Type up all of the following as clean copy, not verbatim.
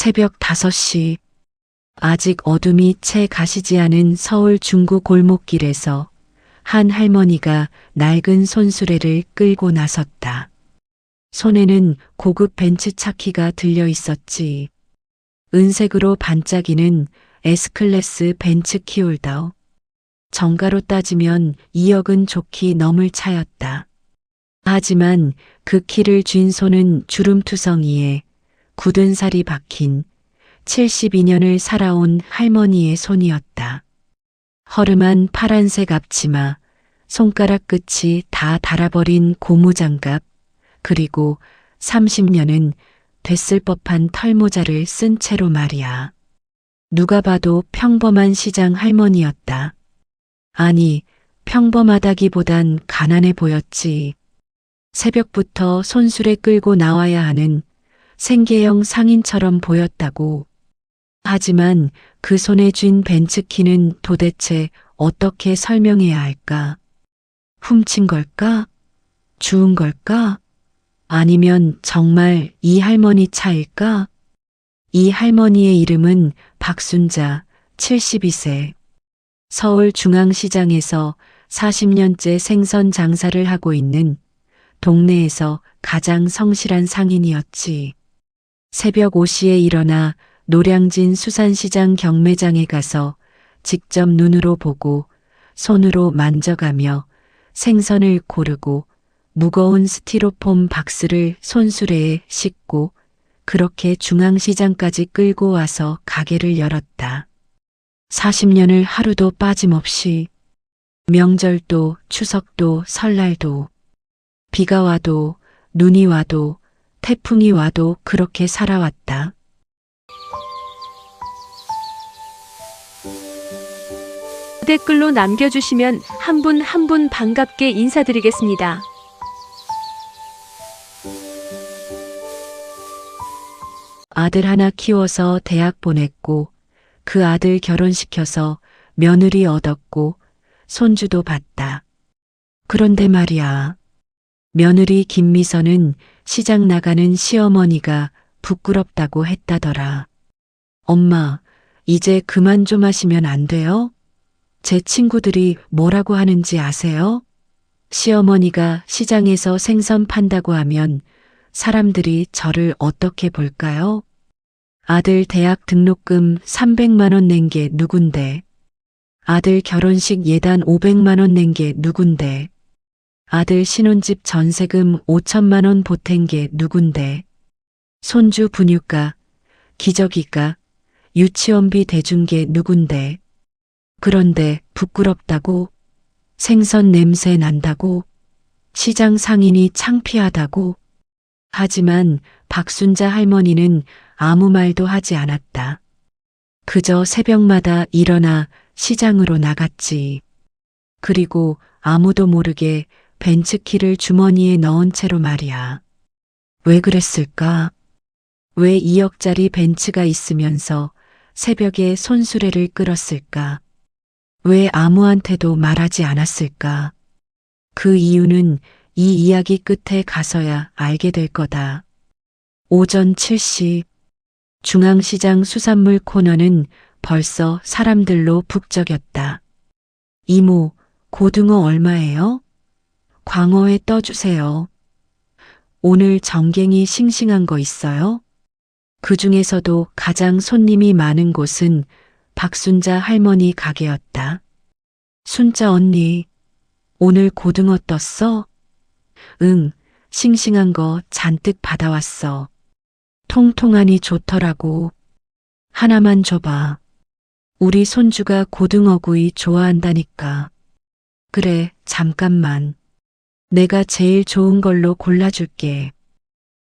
새벽 5시. 아직 어둠이 채 가시지 않은 서울 중구 골목길에서 한 할머니가 낡은 손수레를 끌고 나섰다. 손에는 고급 벤츠 차키가 들려 있었지. 은색으로 반짝이는 S클래스 벤츠 키홀더. 정가로 따지면 2억은 좋게 넘을 차였다. 하지만 그 키를 쥔 손은 주름투성이에 굳은 살이 박힌 72년을 살아온 할머니의 손이었다. 허름한 파란색 앞치마, 손가락 끝이 다 닳아버린 고무장갑, 그리고 30년은 됐을 법한 털모자를 쓴 채로 말이야. 누가 봐도 평범한 시장 할머니였다. 아니, 평범하다기보단 가난해 보였지. 새벽부터 손수레 끌고 나와야 하는 생계형 상인처럼 보였다고. 하지만 그 손에 쥔 벤츠키는 도대체 어떻게 설명해야 할까? 훔친 걸까? 주운 걸까? 아니면 정말 이 할머니 차일까? 이 할머니의 이름은 박순자, 72세. 서울중앙시장에서 40년째 생선 장사를 하고 있는 동네에서 가장 성실한 상인이었지. 새벽 5시에 일어나 노량진 수산시장 경매장에 가서 직접 눈으로 보고 손으로 만져가며 생선을 고르고 무거운 스티로폼 박스를 손수레에 싣고 그렇게 중앙시장까지 끌고 와서 가게를 열었다. 40년을 하루도 빠짐없이 명절도 추석도 설날도 비가 와도 눈이 와도 태풍이 와도 그렇게 살아왔다. 댓글로 남겨주시면 한 분 한 분 반갑게 인사드리겠습니다. 아들 하나 키워서 대학 보냈고 그 아들 결혼시켜서 며느리 얻었고 손주도 봤다. 그런데 말이야. 며느리 김미선은 시장 나가는 시어머니가 부끄럽다고 했다더라. 엄마, 이제 그만 좀 하시면 안 돼요? 제 친구들이 뭐라고 하는지 아세요? 시어머니가 시장에서 생선 판다고 하면 사람들이 저를 어떻게 볼까요? 아들 대학 등록금 300만 원 낸 게 누군데? 아들 결혼식 예단 500만 원 낸 게 누군데? 아들 신혼집 전세금 5천만 원 보탠 게 누군데? 손주 분유가, 기저귀가, 유치원비 대준 게 누군데? 그런데 부끄럽다고? 생선 냄새 난다고? 시장 상인이 창피하다고? 하지만 박순자 할머니는 아무 말도 하지 않았다. 그저 새벽마다 일어나 시장으로 나갔지. 그리고 아무도 모르게 벤츠키를 주머니에 넣은 채로 말이야. 왜 그랬을까? 왜 2억짜리 벤츠가 있으면서 새벽에 손수레를 끌었을까? 왜 아무한테도 말하지 않았을까? 그 이유는 이 이야기 끝에 가서야 알게 될 거다. 오전 7시 중앙시장 수산물 코너는 벌써 사람들로 북적였다. 이모, 고등어 얼마예요? 광어회 떠주세요. 오늘 정갱이 싱싱한 거 있어요? 그 중에서도 가장 손님이 많은 곳은 박순자 할머니 가게였다. 순자 언니, 오늘 고등어 떴어? 응, 싱싱한 거 잔뜩 받아왔어. 통통하니 좋더라고. 하나만 줘봐. 우리 손주가 고등어구이 좋아한다니까. 그래, 잠깐만. 내가 제일 좋은 걸로 골라줄게.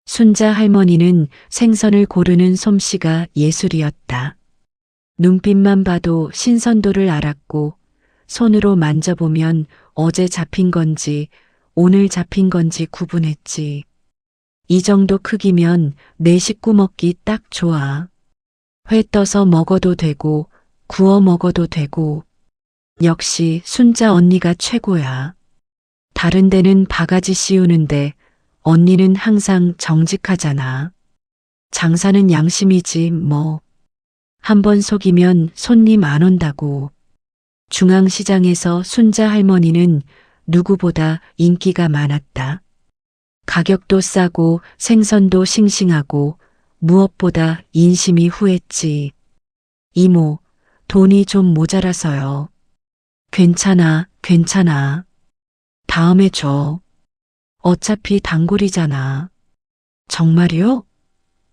순자 할머니는 생선을 고르는 솜씨가 예술이었다. 눈빛만 봐도 신선도를 알았고 손으로 만져보면 어제 잡힌 건지 오늘 잡힌 건지 구분했지. 이 정도 크기면 내 식구 먹기 딱 좋아. 회 떠서 먹어도 되고 구워 먹어도 되고. 역시 순자 언니가 최고야. 다른 데는 바가지 씌우는데 언니는 항상 정직하잖아. 장사는 양심이지 뭐. 한 번 속이면 손님 안 온다고. 중앙시장에서 순자 할머니는 누구보다 인기가 많았다. 가격도 싸고 생선도 싱싱하고 무엇보다 인심이 후했지. 이모, 돈이 좀 모자라서요. 괜찮아, 괜찮아. 다음에 줘. 어차피 단골이잖아. 정말요?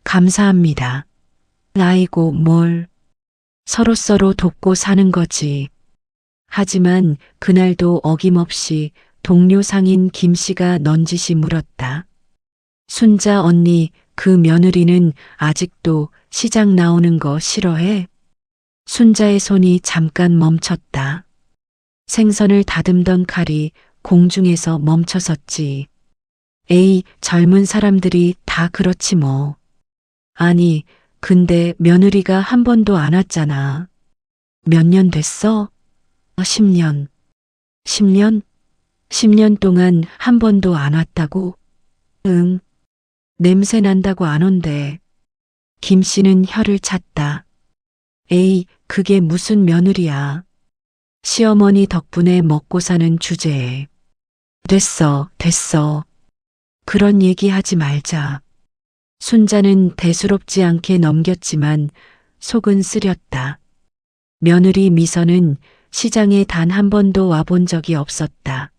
감사합니다. 아이고, 뭘. 서로서로 돕고 사는 거지. 하지만 그날도 어김없이 동료 상인 김 씨가 넌지시 물었다. 순자 언니, 그 며느리는 아직도 시장 나오는 거 싫어해? 순자의 손이 잠깐 멈췄다. 생선을 다듬던 칼이 공중에서 멈춰섰지. 에이, 젊은 사람들이 다 그렇지 뭐. 아니, 근데 며느리가 한 번도 안 왔잖아. 몇 년 됐어? 10년. 10년? 10년 동안 한 번도 안 왔다고? 응. 냄새 난다고 안 온대. 김 씨는 혀를 찼다. 에이, 그게 무슨 며느리야. 시어머니 덕분에 먹고 사는 주제에. 됐어, 됐어. 그런 얘기 하지 말자. 순자는 대수롭지 않게 넘겼지만 속은 쓰렸다. 며느리 미선은 시장에 단 한 번도 와본 적이 없었다.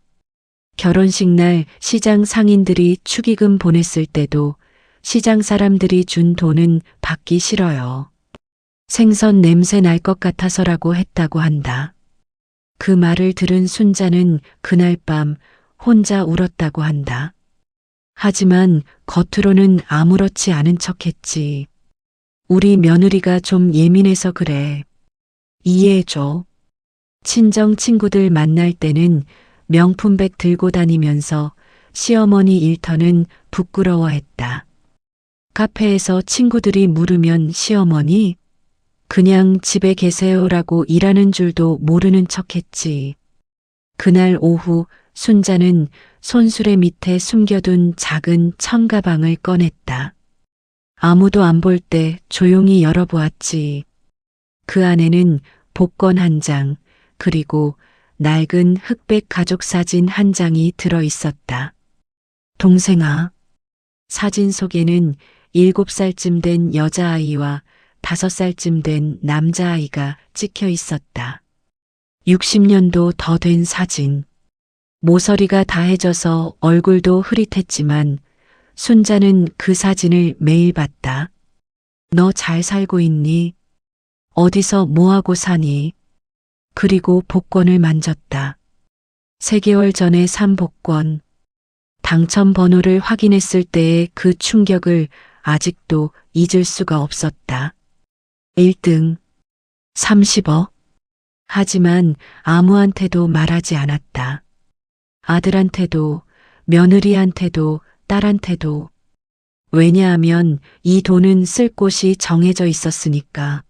결혼식 날 시장 상인들이 축의금 보냈을 때도 시장 사람들이 준 돈은 받기 싫어요. 생선 냄새 날 것 같아서라고 했다고 한다. 그 말을 들은 순자는 그날 밤 혼자 울었다고 한다. 하지만 겉으로는 아무렇지 않은 척했지. 우리 며느리가 좀 예민해서 그래. 이해해줘. 친정 친구들 만날 때는 명품백 들고 다니면서 시어머니 일터는 부끄러워했다. 카페에서 친구들이 물으면 시어머니? 그냥 집에 계세요라고 일하는 줄도 모르는 척했지. 그날 오후 순자는 손수레 밑에 숨겨둔 작은 청가방을 꺼냈다. 아무도 안 볼 때 조용히 열어보았지. 그 안에는 복권 한 장, 그리고 낡은 흑백 가족 사진 한 장이 들어 있었다. 동생아. 사진 속에는 7살쯤 된 여자아이와 5살쯤 된 남자아이가 찍혀 있었다. 60년도 더 된 사진. 모서리가 다해져서 얼굴도 흐릿했지만 순자는 그 사진을 매일 봤다. 너 잘 살고 있니? 어디서 뭐하고 사니? 그리고 복권을 만졌다. 3개월 전에 산 복권. 당첨 번호를 확인했을 때의 그 충격을 아직도 잊을 수가 없었다. 1등. 30억. 하지만 아무한테도 말하지 않았다. 아들한테도, 며느리한테도, 딸한테도. 왜냐하면 이 돈은 쓸 곳이 정해져 있었으니까.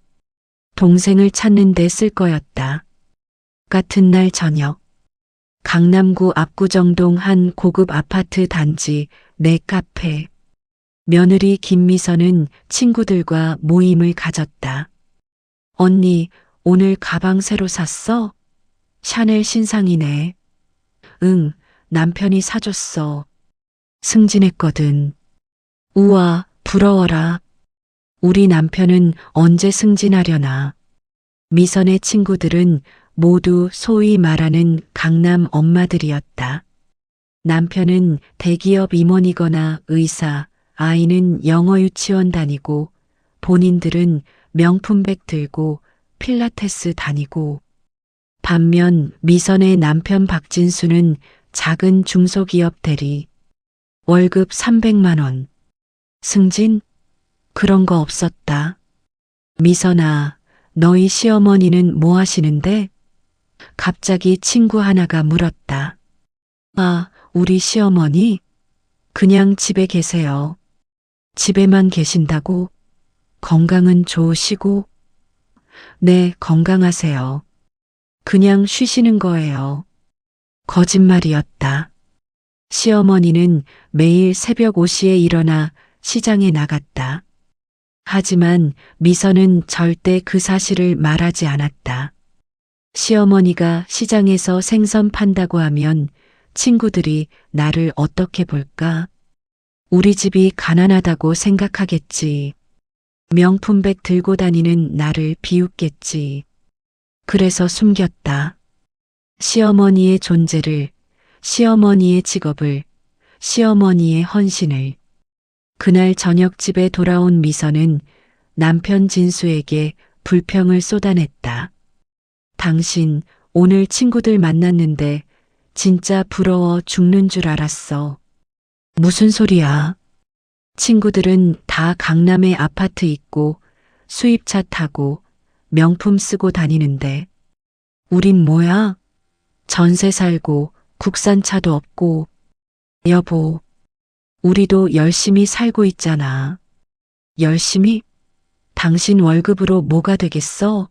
동생을 찾는 데 쓸 거였다. 같은 날 저녁. 강남구 압구정동 한 고급 아파트 단지 내 카페. 며느리 김미선은 친구들과 모임을 가졌다. 언니, 오늘 가방 새로 샀어? 샤넬 신상이네. 응, 남편이 사줬어. 승진했거든. 우와, 부러워라. 우리 남편은 언제 승진하려나. 미선의 친구들은 모두 소위 말하는 강남 엄마들이었다. 남편은 대기업 임원이거나 의사, 아이는 영어 유치원 다니고 본인들은 명품백 들고 필라테스 다니고. 반면 미선의 남편 박진수는 작은 중소기업 대리. 월급 300만 원. 승진? 그런 거 없었다. 미선아, 너희 시어머니는 뭐 하시는데? 갑자기 친구 하나가 물었다. 아, 우리 시어머니? 그냥 집에 계세요. 집에만 계신다고? 건강은 좋으시고? 네, 건강하세요. 그냥 쉬시는 거예요. 거짓말이었다. 시어머니는 매일 새벽 5시에 일어나 시장에 나갔다. 하지만 미선은 절대 그 사실을 말하지 않았다. 시어머니가 시장에서 생선 판다고 하면 친구들이 나를 어떻게 볼까? 우리 집이 가난하다고 생각하겠지. 명품백 들고 다니는 나를 비웃겠지. 그래서 숨겼다. 시어머니의 존재를, 시어머니의 직업을, 시어머니의 헌신을. 그날 저녁 집에 돌아온 미선은 남편 진수에게 불평을 쏟아냈다. 당신 오늘 친구들 만났는데 진짜 부러워 죽는 줄 알았어. 무슨 소리야? 친구들은 다 강남에 아파트 있고 수입차 타고 명품 쓰고 다니는데 우린 뭐야? 전세 살고 국산차도 없고. 여보, 우리도 열심히 살고 있잖아. 열심히? 당신 월급으로 뭐가 되겠어?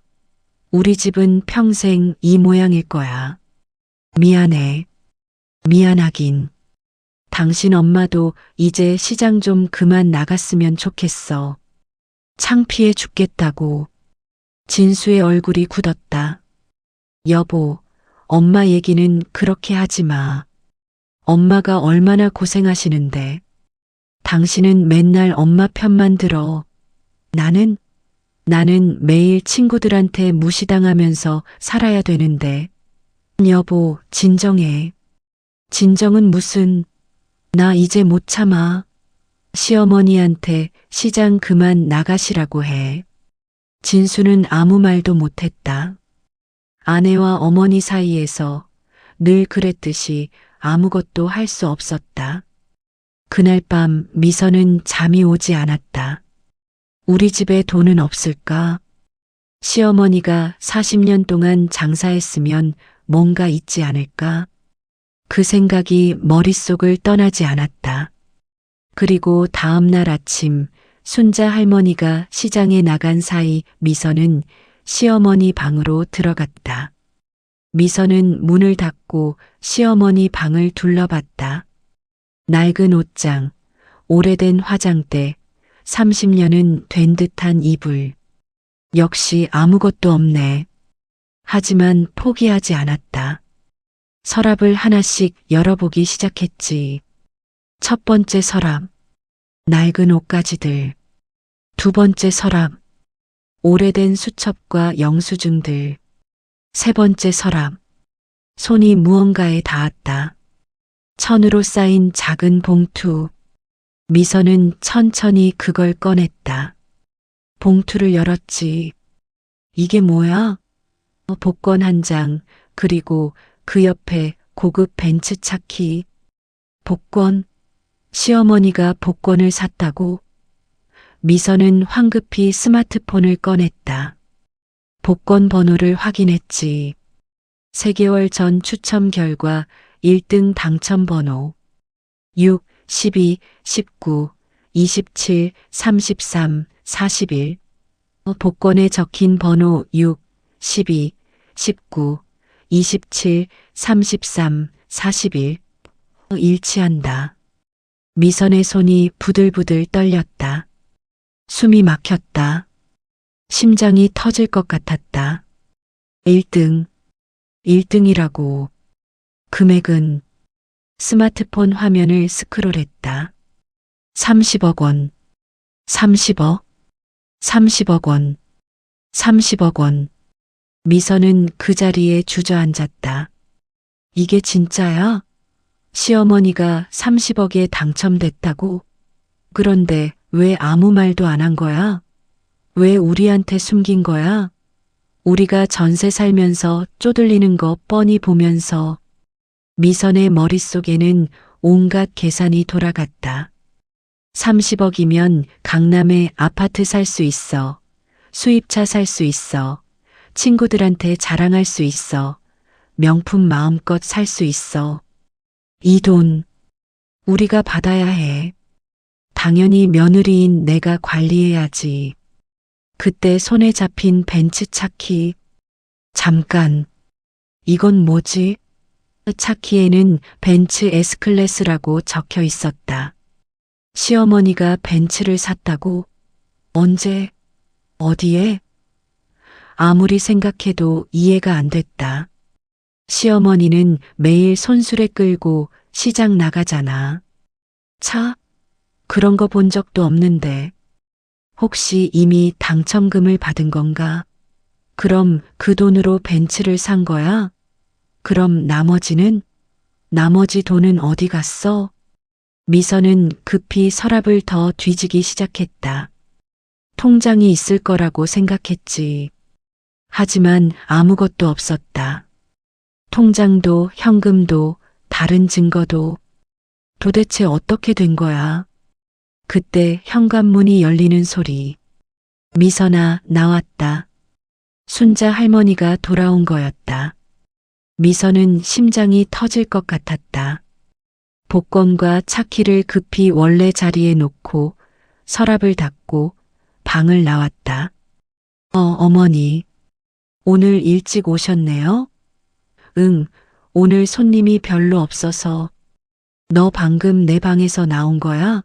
우리 집은 평생 이 모양일 거야. 미안해. 미안하긴. 당신 엄마도 이제 시장 좀 그만 나갔으면 좋겠어. 창피해 죽겠다고. 진수의 얼굴이 굳었다. 여보, 엄마 얘기는 그렇게 하지 마. 엄마가 얼마나 고생하시는데. 당신은 맨날 엄마 편만 들어. 나는 매일 친구들한테 무시당하면서 살아야 되는데. 여보, 진정해. 진정은 무슨, 나 이제 못 참아. 시어머니한테 시장 그만 나가시라고 해. 진수는 아무 말도 못했다. 아내와 어머니 사이에서 늘 그랬듯이 아무것도 할 수 없었다. 그날 밤 미선은 잠이 오지 않았다. 우리 집에 돈은 없을까? 시어머니가 40년 동안 장사했으면 뭔가 있지 않을까? 그 생각이 머릿속을 떠나지 않았다. 그리고 다음 날 아침 순자 할머니가 시장에 나간 사이 미선은 시어머니 방으로 들어갔다. 미선은 문을 닫고 시어머니 방을 둘러봤다. 낡은 옷장, 오래된 화장대, 30년은 된 듯한 이불. 역시 아무것도 없네. 하지만 포기하지 않았다. 서랍을 하나씩 열어보기 시작했지. 첫 번째 서랍, 낡은 옷가지들. 두 번째 서랍, 오래된 수첩과 영수증들. 세 번째 서랍, 손이 무언가에 닿았다. 천으로 쌓인 작은 봉투. 미선은 천천히 그걸 꺼냈다. 봉투를 열었지. 이게 뭐야? 복권 한 장, 그리고 그 옆에 고급 벤츠 차키. 복권? 시어머니가 복권을 샀다고? 미선은 황급히 스마트폰을 꺼냈다. 복권 번호를 확인했지. 3개월 전 추첨 결과 1등 당첨 번호. 6, 12, 19, 27, 33, 41. 복권에 적힌 번호 6, 12, 19, 27, 33, 41. 일치한다. 미선의 손이 부들부들 떨렸다. 숨이 막혔다. 심장이 터질 것 같았다. 1등. 1등이라고. 금액은 스마트폰 화면을 스크롤했다. 30억 원. 30억. 30억 원. 30억 원. 미선은 그 자리에 주저앉았다. 이게 진짜야? 시어머니가 30억에 당첨됐다고? 그런데 왜 아무 말도 안 한 거야? 왜 우리한테 숨긴 거야? 우리가 전세 살면서 쪼들리는 거 뻔히 보면서. 미선의 머릿속에는 온갖 계산이 돌아갔다. 30억이면 강남에 아파트 살 수 있어. 수입차 살 수 있어. 친구들한테 자랑할 수 있어. 명품 마음껏 살 수 있어. 이 돈 우리가 받아야 해. 당연히 며느리인 내가 관리해야지. 그때 손에 잡힌 벤츠 차키. 잠깐, 이건 뭐지? 차키에는 벤츠 S클래스라고 적혀 있었다. 시어머니가 벤츠를 샀다고? 언제? 어디에? 아무리 생각해도 이해가 안 됐다. 시어머니는 매일 손수레 끌고 시장 나가잖아. 차? 그런 거 본 적도 없는데. 혹시 이미 당첨금을 받은 건가? 그럼 그 돈으로 벤츠를 산 거야? 그럼 나머지 돈은 어디 갔어? 미선은 급히 서랍을 더 뒤지기 시작했다. 통장이 있을 거라고 생각했지. 하지만 아무것도 없었다. 통장도 현금도 다른 증거도 도대체 어떻게 된 거야? 그때 현관문이 열리는 소리. 미선아, 나왔다. 순자 할머니가 돌아온 거였다. 미선은 심장이 터질 것 같았다. 복권과 차키를 급히 원래 자리에 놓고 서랍을 닫고 방을 나왔다. 어머니. 오늘 일찍 오셨네요? 응, 오늘 손님이 별로 없어서. 너 방금 내 방에서 나온 거야?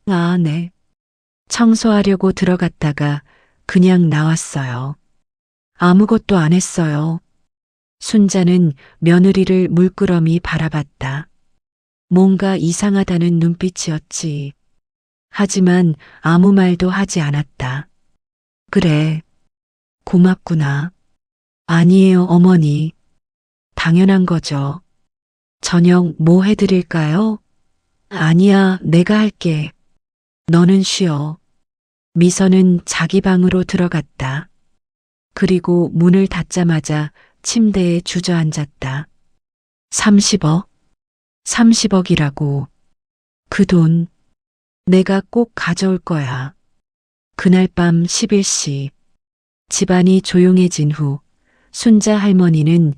아, 네. 청소하려고 들어갔다가 그냥 나왔어요. 아무것도 안 했어요. 순자는 며느리를 물끄러미 바라봤다. 뭔가 이상하다는 눈빛이었지. 하지만 아무 말도 하지 않았다. 그래. 고맙구나. 아니에요, 어머니. 당연한 거죠. 저녁 뭐 해드릴까요? 아니야, 내가 할게. 너는 쉬어. 미선은 자기 방으로 들어갔다. 그리고 문을 닫자마자 침대에 주저앉았다. 30억? 30억이라고. 그 돈 내가 꼭 가져올 거야. 그날 밤 11시 집안이 조용해진 후 순자 할머니는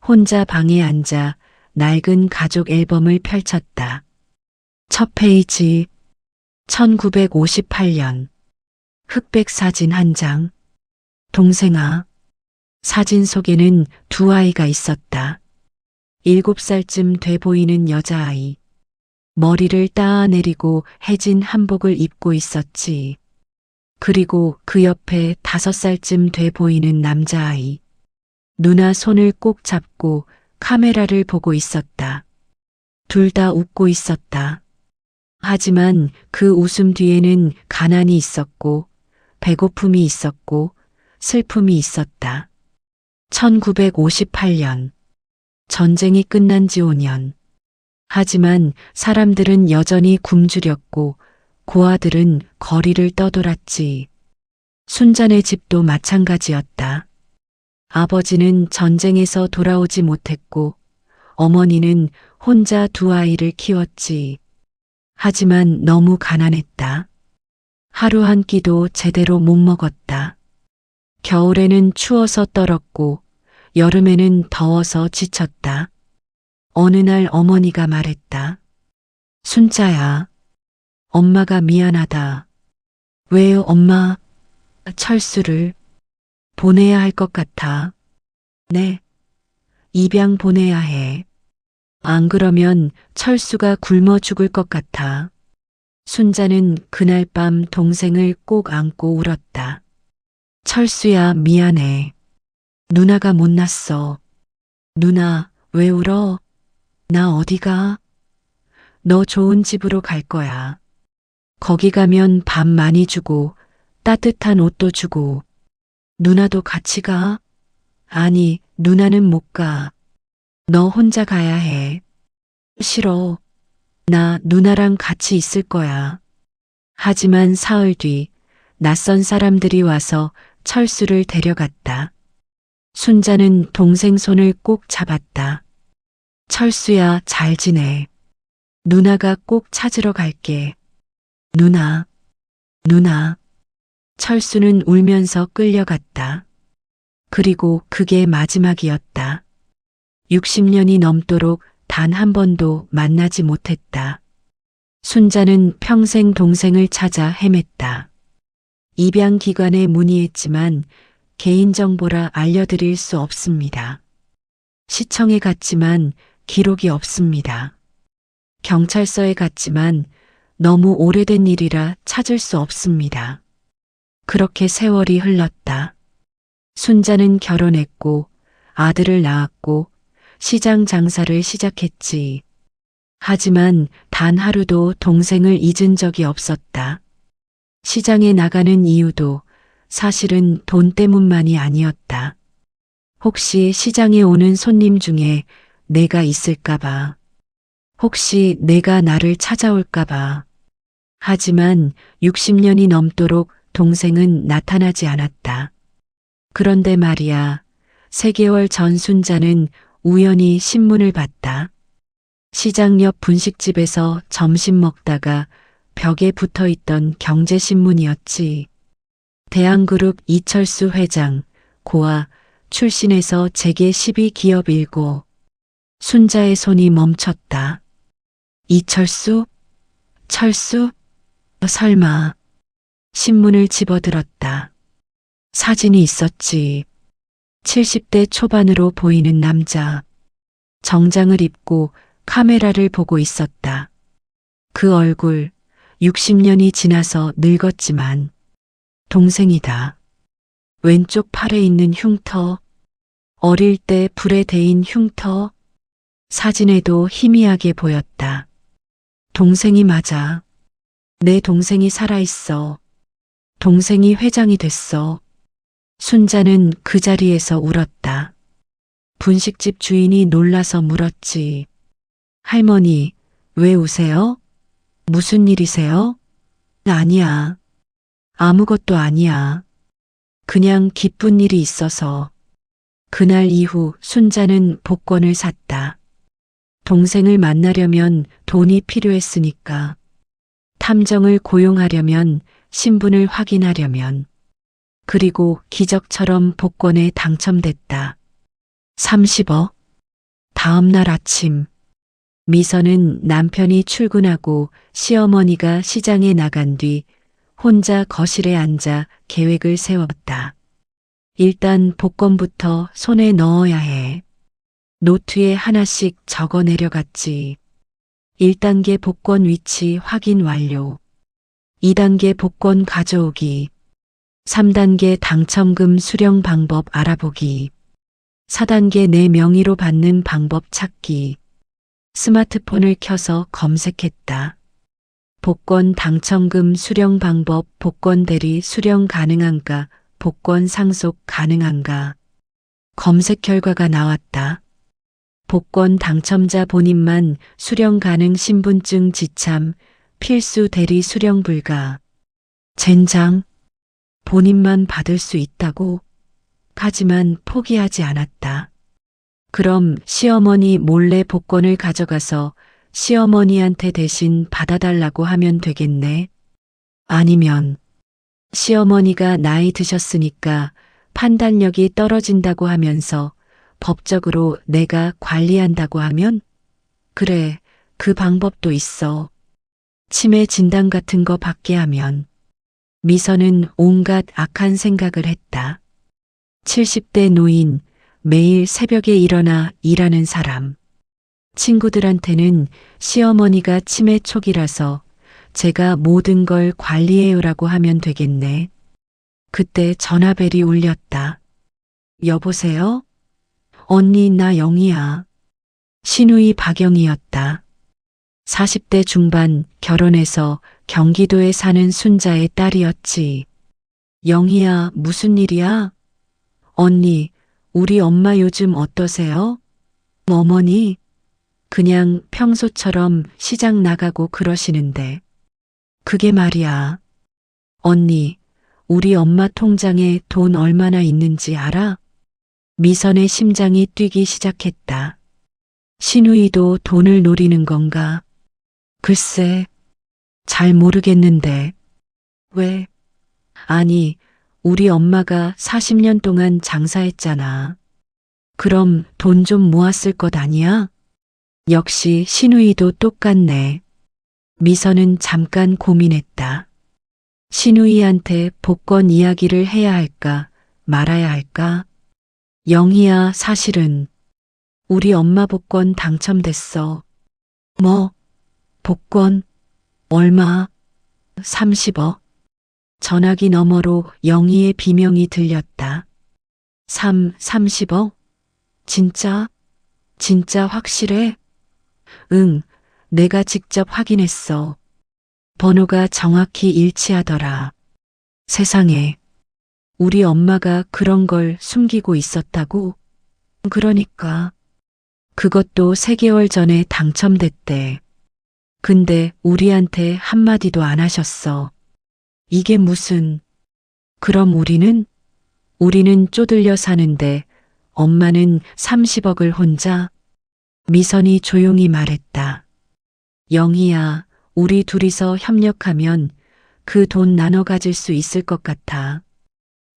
혼자 방에 앉아 낡은 가족 앨범을 펼쳤다. 첫 페이지 1958년 흑백 사진 한 장. 동생아. 사진 속에는 두 아이가 있었다. 7살쯤 돼 보이는 여자아이. 머리를 따내리고 해진 한복을 입고 있었지. 그리고 그 옆에 5살쯤 돼 보이는 남자아이. 누나 손을 꼭 잡고 카메라를 보고 있었다. 둘 다 웃고 있었다. 하지만 그 웃음 뒤에는 가난이 있었고, 배고픔이 있었고, 슬픔이 있었다. 1958년. 전쟁이 끝난 지 5년. 하지만 사람들은 여전히 굶주렸고 고아들은 거리를 떠돌았지. 순자네 집도 마찬가지였다. 아버지는 전쟁에서 돌아오지 못했고 어머니는 혼자 두 아이를 키웠지. 하지만 너무 가난했다. 하루 한 끼도 제대로 못 먹었다. 겨울에는 추워서 떨었고 여름에는 더워서 지쳤다. 어느 날 어머니가 말했다. 순자야, 엄마가 미안하다. 왜요, 엄마? 철수를 보내야 할 것 같아. 네, 입양 보내야 해. 안 그러면 철수가 굶어 죽을 것 같아. 순자는 그날 밤 동생을 꼭 안고 울었다. 철수야, 미안해. 누나가 못났어. 누나, 왜 울어? 나 어디 가? 너 좋은 집으로 갈 거야. 거기 가면 밥 많이 주고 따뜻한 옷도 주고. 누나도 같이 가? 아니, 누나는 못 가. 너 혼자 가야 해. 싫어. 나 누나랑 같이 있을 거야. 하지만 사흘 뒤 낯선 사람들이 와서 철수를 데려갔다. 순자는 동생 손을 꼭 잡았다. 철수야, 잘 지내. 누나가 꼭 찾으러 갈게. 누나. 철수는 울면서 끌려갔다. 그리고 그게 마지막이었다. 60년이 넘도록 단 한 번도 만나지 못했다. 순자는 평생 동생을 찾아 헤맸다. 입양기관에 문의했지만 개인정보라 알려드릴 수 없습니다. 시청에 갔지만 기록이 없습니다. 경찰서에 갔지만 너무 오래된 일이라 찾을 수 없습니다. 그렇게 세월이 흘렀다. 순자는 결혼했고 아들을 낳았고 시장 장사를 시작했지. 하지만 단 하루도 동생을 잊은 적이 없었다. 시장에 나가는 이유도 사실은 돈 때문만이 아니었다. 혹시 시장에 오는 손님 중에 내가 있을까봐. 혹시 내가 나를 찾아올까봐. 하지만 60년이 넘도록 동생은 나타나지 않았다. 그런데 말이야, 3개월 전 순자는 우연히 신문을 봤다. 시장 옆 분식집에서 점심 먹다가 벽에 붙어 있던 경제신문이었지. 대한그룹 이철수 회장, 고아, 출신에서 재계 12기업 일고. 순자의 손이 멈췄다. 이철수? 철수? 설마. 신문을 집어들었다. 사진이 있었지. 70대 초반으로 보이는 남자. 정장을 입고 카메라를 보고 있었다. 그 얼굴 60년이 지나서 늙었지만 동생이다. 왼쪽 팔에 있는 흉터, 어릴 때 불에 데인 흉터, 사진에도 희미하게 보였다. 동생이 맞아. 내 동생이 살아있어. 동생이 회장이 됐어. 순자는 그 자리에서 울었다. 분식집 주인이 놀라서 물었지. 할머니, 왜 우세요? 무슨 일이세요? 아니야. 아무것도 아니야. 그냥 기쁜 일이 있어서. 그날 이후 순자는 복권을 샀다. 동생을 만나려면 돈이 필요했으니까. 탐정을 고용하려면, 신분을 확인하려면. 그리고 기적처럼 복권에 당첨됐다. 30억. 다음 날 아침. 미선은 남편이 출근하고 시어머니가 시장에 나간 뒤 혼자 거실에 앉아 계획을 세웠다. 일단 복권부터 손에 넣어야 해. 노트에 하나씩 적어 내려갔지. 1단계 복권 위치 확인 완료. 2단계 복권 가져오기. 3단계 당첨금 수령 방법 알아보기. 4단계 내 명의로 받는 방법 찾기. 스마트폰을 켜서 검색했다. 복권 당첨금 수령 방법, 복권 대리 수령 가능한가, 복권 상속 가능한가. 검색 결과가 나왔다. 복권 당첨자 본인만 수령 가능, 신분증 지참, 필수 대리 수령 불가. 젠장. 본인만 받을 수 있다고? 하지만 포기하지 않았다. 그럼 시어머니 몰래 복권을 가져가서 시어머니한테 대신 받아달라고 하면 되겠네. 아니면 시어머니가 나이 드셨으니까 판단력이 떨어진다고 하면서 법적으로 내가 관리한다고 하면? 그래, 그 방법도 있어. 치매 진단 같은 거 받게 하면. 미선은 온갖 악한 생각을 했다. 70대 노인, 매일 새벽에 일어나 일하는 사람. 친구들한테는 시어머니가 치매 초기라서 제가 모든 걸 관리해요라고 하면 되겠네. 그때 전화벨이 울렸다. 여보세요? 언니, 나 영희야. 시누이 박영희였다. 40대 중반, 결혼해서 경기도에 사는 순자의 딸이었지. 영희야, 무슨 일이야? 언니, 우리 엄마 요즘 어떠세요? 어머니? 그냥 평소처럼 시장 나가고 그러시는데. 그게 말이야. 언니, 우리 엄마 통장에 돈 얼마나 있는지 알아? 미선의 심장이 뛰기 시작했다. 시누이도 돈을 노리는 건가? 글쎄, 잘 모르겠는데. 왜? 아니, 우리 엄마가 40년 동안 장사했잖아. 그럼 돈 좀 모았을 것 아니야? 역시 시누이도 똑같네. 미선은 잠깐 고민했다. 시누이한테 복권 이야기를 해야 할까, 말아야 할까? 영희야, 사실은 우리 엄마 복권 당첨됐어. 뭐? 복권? 얼마? 30억. 전화기 너머로 영희의 비명이 들렸다. 30억? 진짜? 진짜 확실해? 응, 내가 직접 확인했어. 번호가 정확히 일치하더라. 세상에, 우리 엄마가 그런 걸 숨기고 있었다고? 그러니까. 그것도 3개월 전에 당첨됐대. 근데 우리한테 한마디도 안 하셨어. 이게 무슨... 그럼 우리는 쪼들려 사는데 엄마는 30억을 혼자? 미선이 조용히 말했다. 영희야, 우리 둘이서 협력하면 그 돈 나눠 가질 수 있을 것 같아.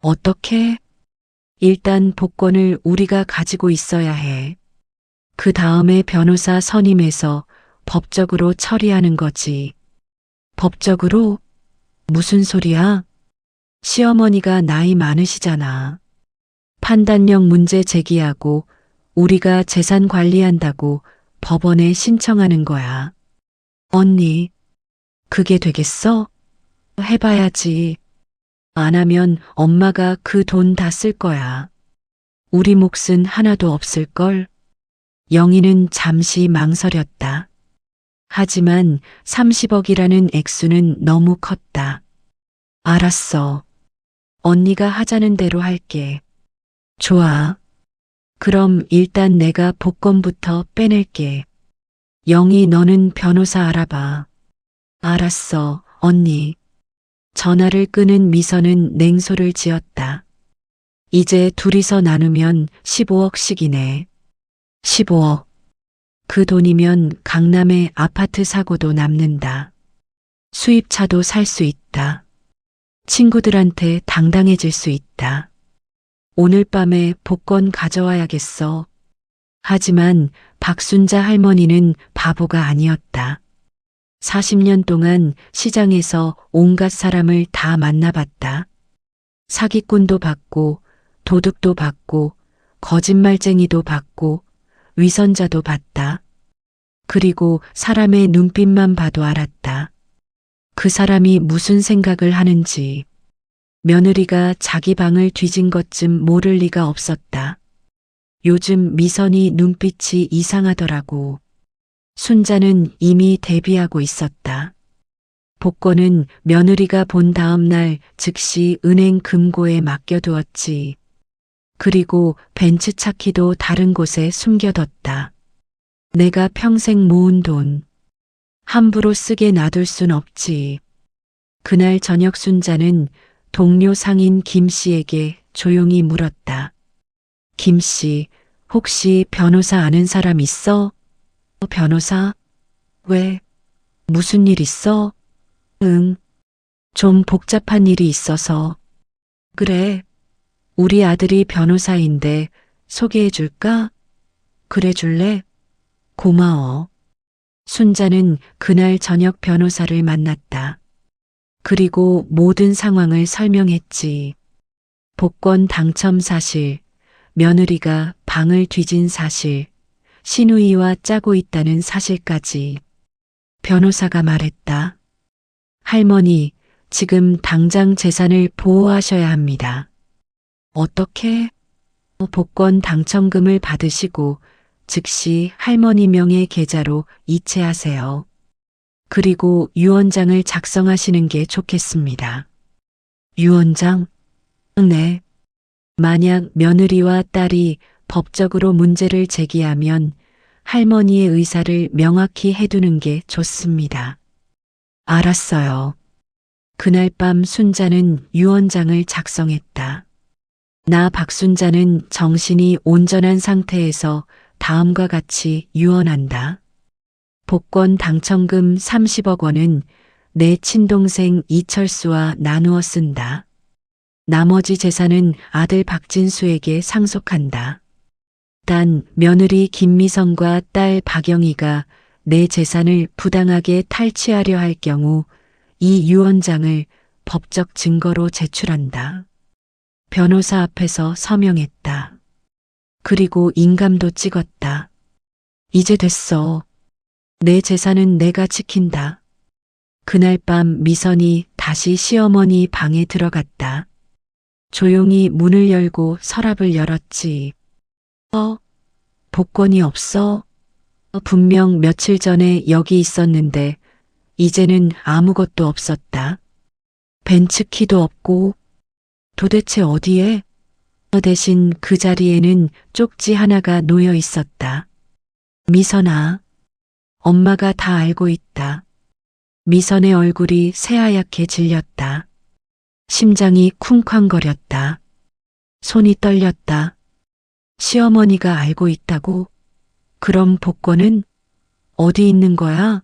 어떻게? 일단 복권을 우리가 가지고 있어야 해. 그 다음에 변호사 선임해서 법적으로 처리하는 거지. 법적으로? 무슨 소리야? 시어머니가 나이 많으시잖아. 판단력 문제 제기하고 우리가 재산 관리한다고 법원에 신청하는 거야. 언니, 그게 되겠어? 해봐야지. 안 하면 엄마가 그 돈 다 쓸 거야. 우리 몫은 하나도 없을걸? 영희는 잠시 망설였다. 하지만 30억이라는 액수는 너무 컸다. 알았어. 언니가 하자는 대로 할게. 좋아. 그럼 일단 내가 복권부터 빼낼게. 영희, 너는 변호사 알아봐. 알았어, 언니. 전화를 끄는 미선은 냉소를 지었다. 이제 둘이서 나누면 15억씩이네. 15억. 그 돈이면 강남의 아파트 사고도 남는다. 수입차도 살 수 있다. 친구들한테 당당해질 수 있다. 오늘 밤에 복권 가져와야겠어. 하지만 박순자 할머니는 바보가 아니었다. 40년 동안 시장에서 온갖 사람을 다 만나봤다. 사기꾼도 봤고, 도둑도 봤고, 거짓말쟁이도 봤고, 위선자도 봤다. 그리고 사람의 눈빛만 봐도 알았다. 그 사람이 무슨 생각을 하는지. 며느리가 자기 방을 뒤진 것쯤 모를 리가 없었다. 요즘 미선이 눈빛이 이상하더라고. 순자는 이미 대비하고 있었다. 복권은 며느리가 본 다음 날 즉시 은행 금고에 맡겨두었지. 그리고 벤츠차 키도 다른 곳에 숨겨뒀다. 내가 평생 모은 돈. 함부로 쓰게 놔둘 순 없지. 그날 저녁 순자는 동료 상인 김 씨에게 조용히 물었다. 김 씨, 혹시 변호사 아는 사람 있어? 변호사? 왜? 무슨 일 있어? 응. 좀 복잡한 일이 있어서. 그래. 우리 아들이 변호사인데 소개해 줄까? 그래 줄래? 고마워. 순자는 그날 저녁 변호사를 만났다. 그리고 모든 상황을 설명했지. 복권 당첨 사실, 며느리가 방을 뒤진 사실, 신우이와 짜고 있다는 사실까지. 변호사가 말했다. 할머니, 지금 당장 재산을 보호하셔야 합니다. 어떻게? 복권 당첨금을 받으시고 즉시 할머니 명의 계좌로 이체하세요. 그리고 유언장을 작성하시는 게 좋겠습니다. 유언장? 네. 만약 며느리와 딸이 법적으로 문제를 제기하면 할머니의 의사를 명확히 해두는 게 좋습니다. 알았어요. 그날 밤 순자는 유언장을 작성했다. 나 박순자는 정신이 온전한 상태에서 다음과 같이 유언한다. 복권 당첨금 30억 원은 내 친동생 이철수와 나누어 쓴다. 나머지 재산은 아들 박진수에게 상속한다. 단 며느리 김미성과 딸 박영희가 내 재산을 부당하게 탈취하려 할 경우 이 유언장을 법적 증거로 제출한다. 변호사 앞에서 서명했다. 그리고 인감도 찍었다. 이제 됐어. 내 재산은 내가 지킨다. 그날 밤 미선이 다시 시어머니 방에 들어갔다. 조용히 문을 열고 서랍을 열었지. 복권이 없어? 분명 며칠 전에 여기 있었는데 이제는 아무것도 없었다. 벤츠키도 없고 도대체 어디에? 대신 그 자리에는 쪽지 하나가 놓여 있었다. 미선아, 엄마가 다 알고 있다. 미선의 얼굴이 새하얗게 질렸다. 심장이 쿵쾅거렸다. 손이 떨렸다. 시어머니가 알고 있다고? 그럼 복권은 어디 있는 거야?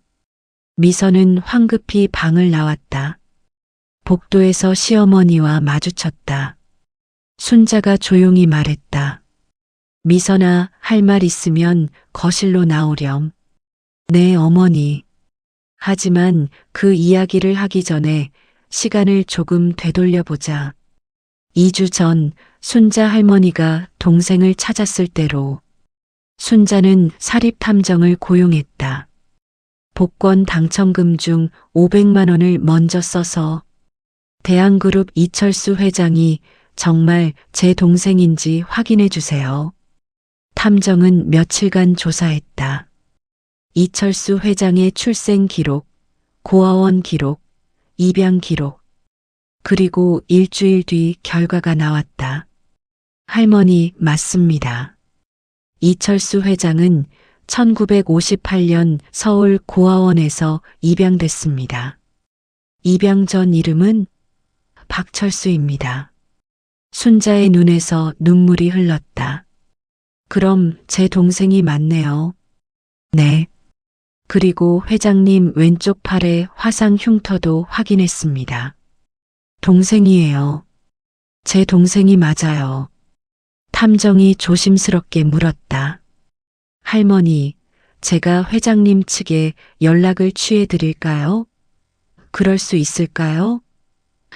미선은 황급히 방을 나왔다. 복도에서 시어머니와 마주쳤다. 순자가 조용히 말했다. 미선아, 할 말 있으면 거실로 나오렴. 네, 어머니. 하지만 그 이야기를 하기 전에 시간을 조금 되돌려보자. 2주 전 순자 할머니가 동생을 찾았을 때로 순자는 사립탐정을 고용했다. 복권 당첨금 중 500만 원을 먼저 써서 대한그룹 이철수 회장이 정말 제 동생인지 확인해 주세요. 탐정은 며칠간 조사했다. 이철수 회장의 출생 기록, 고아원 기록, 입양 기록, 그리고 일주일 뒤 결과가 나왔다. 할머니, 맞습니다. 이철수 회장은 1958년 서울 고아원에서 입양됐습니다. 입양 전 이름은 박철수입니다. 순자의 눈에서 눈물이 흘렀다. 그럼 제 동생이 맞네요. 네. 그리고 회장님 왼쪽 팔에 화상 흉터도 확인했습니다. 동생이에요. 제 동생이 맞아요. 탐정이 조심스럽게 물었다. 할머니, 제가 회장님 측에 연락을 취해 드릴까요? 그럴 수 있을까요?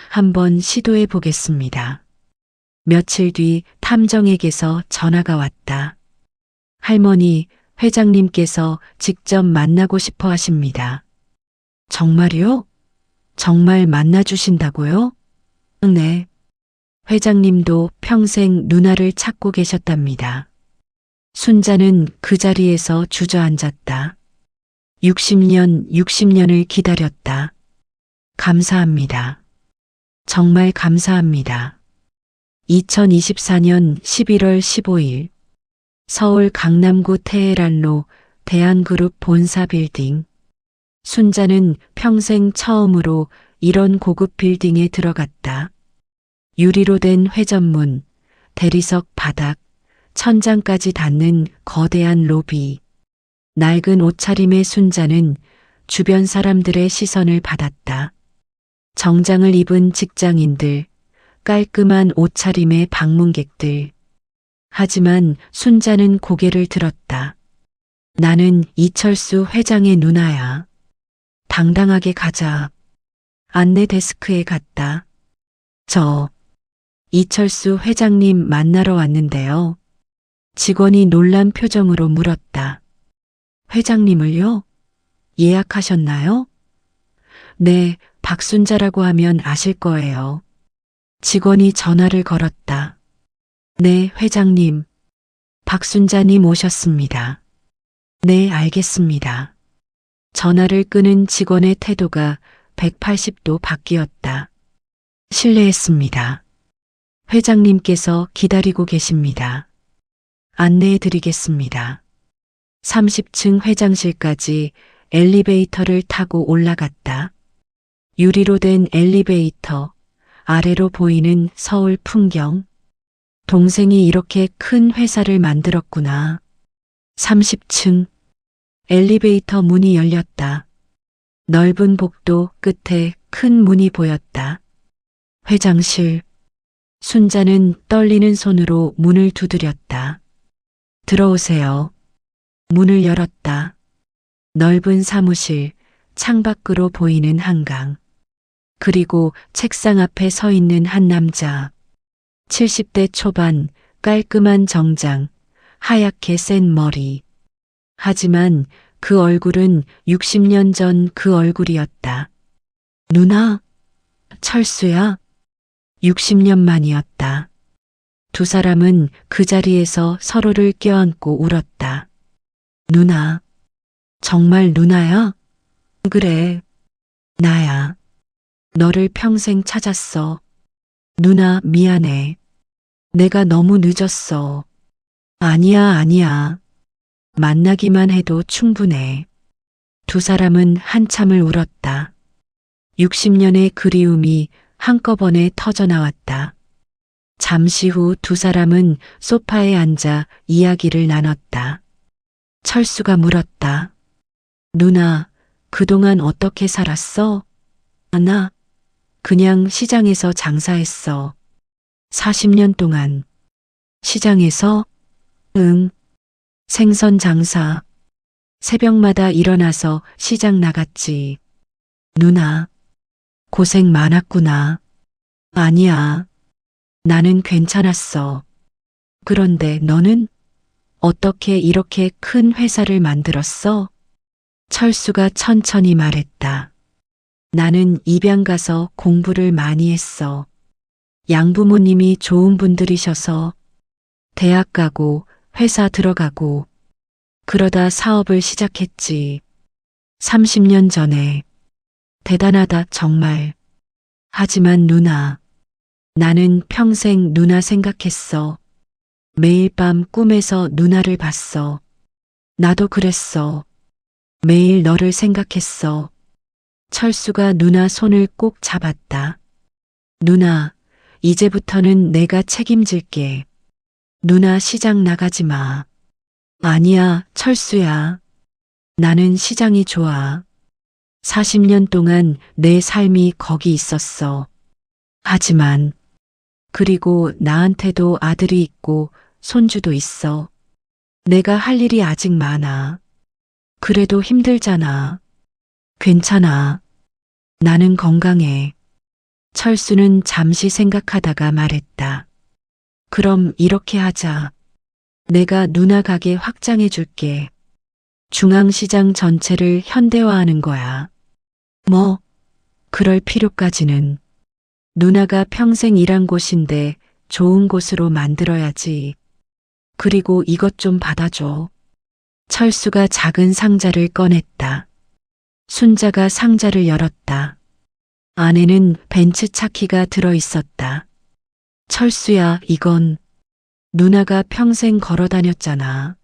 한번 시도해 보겠습니다. 며칠 뒤 탐정에게서 전화가 왔다. 할머니, 회장님께서 직접 만나고 싶어 하십니다. 정말요? 정말 만나주신다고요? 네. 회장님도 평생 누나를 찾고 계셨답니다. 순자는 그 자리에서 주저앉았다. 60년을 기다렸다. 감사합니다. 정말 감사합니다. 2024년 11월 15일 서울 강남구 테헤란로 대한그룹 본사 빌딩. 순자는 평생 처음으로 이런 고급 빌딩에 들어갔다. 유리로 된 회전문, 대리석 바닥, 천장까지 닿는 거대한 로비. 낡은 옷차림의 순자는 주변 사람들의 시선을 받았다. 정장을 입은 직장인들, 깔끔한 옷차림의 방문객들. 하지만 순자는 고개를 들었다. 나는 이철수 회장의 누나야. 당당하게 가자. 안내 데스크에 갔다. 저 이철수 회장님 만나러 왔는데요. 직원이 놀란 표정으로 물었다. 회장님을요? 예약하셨나요? 네, 박순자라고 하면 아실 거예요. 직원이 전화를 걸었다. 네, 회장님. 박순자님 오셨습니다. 네, 알겠습니다. 전화를 끄는 직원의 태도가 180도 바뀌었다. 실례했습니다. 회장님께서 기다리고 계십니다. 안내해 드리겠습니다. 30층 회장실까지 엘리베이터를 타고 올라갔다. 유리로 된 엘리베이터, 아래로 보이는 서울 풍경. 동생이 이렇게 큰 회사를 만들었구나. 30층. 엘리베이터 문이 열렸다. 넓은 복도 끝에 큰 문이 보였다. 회장실. 순자는 떨리는 손으로 문을 두드렸다. 들어오세요. 문을 열었다. 넓은 사무실, 창밖으로 보이는 한강. 그리고 책상 앞에 서 있는 한 남자. 70대 초반, 깔끔한 정장, 하얗게 센 머리. 하지만 그 얼굴은 60년 전 그 얼굴이었다. 누나? 철수야? 60년 만이었다. 두 사람은 그 자리에서 서로를 껴안고 울었다. 누나. 정말 누나야? 그래. 나야. 너를 평생 찾았어. 누나 미안해. 내가 너무 늦었어. 아니야, 아니야. 만나기만 해도 충분해. 두 사람은 한참을 울었다. 60년의 그리움이 한꺼번에 터져나왔다. 잠시 후 두 사람은 소파에 앉아 이야기를 나눴다. 철수가 물었다. 누나, 그동안 어떻게 살았어? 나 그냥 시장에서 장사했어. 40년 동안. 시장에서? 응. 생선 장사. 새벽마다 일어나서 시장 나갔지. 누나, 고생 많았구나. 아니야. 나는 괜찮았어. 그런데 너는 어떻게 이렇게 큰 회사를 만들었어? 철수가 천천히 말했다. 나는 입양 가서 공부를 많이 했어. 양부모님이 좋은 분들이셔서 대학 가고 회사 들어가고 그러다 사업을 시작했지. 30년 전에. 대단하다 정말. 하지만 누나, 나는 평생 누나 생각했어. 매일 밤 꿈에서 누나를 봤어. 나도 그랬어. 매일 너를 생각했어. 철수가 누나 손을 꼭 잡았다. 누나, 이제부터는 내가 책임질게. 누나 시장 나가지 마. 아니야, 철수야. 나는 시장이 좋아. 40년 동안 내 삶이 거기 있었어. 하지만, 그리고 나한테도 아들이 있고 손주도 있어. 내가 할 일이 아직 많아. 그래도 힘들잖아. 괜찮아. 나는 건강해. 철수는 잠시 생각하다가 말했다. 그럼 이렇게 하자. 내가 누나 가게 확장해 줄게. 중앙시장 전체를 현대화하는 거야. 뭐, 그럴 필요까지는. 누나가 평생 일한 곳인데 좋은 곳으로 만들어야지. 그리고 이것 좀 받아줘. 철수가 작은 상자를 꺼냈다. 순자가 상자를 열었다. 안에는 벤츠 차키가 들어있었다. 철수야, 이건 누나가 평생 걸어 다녔잖아.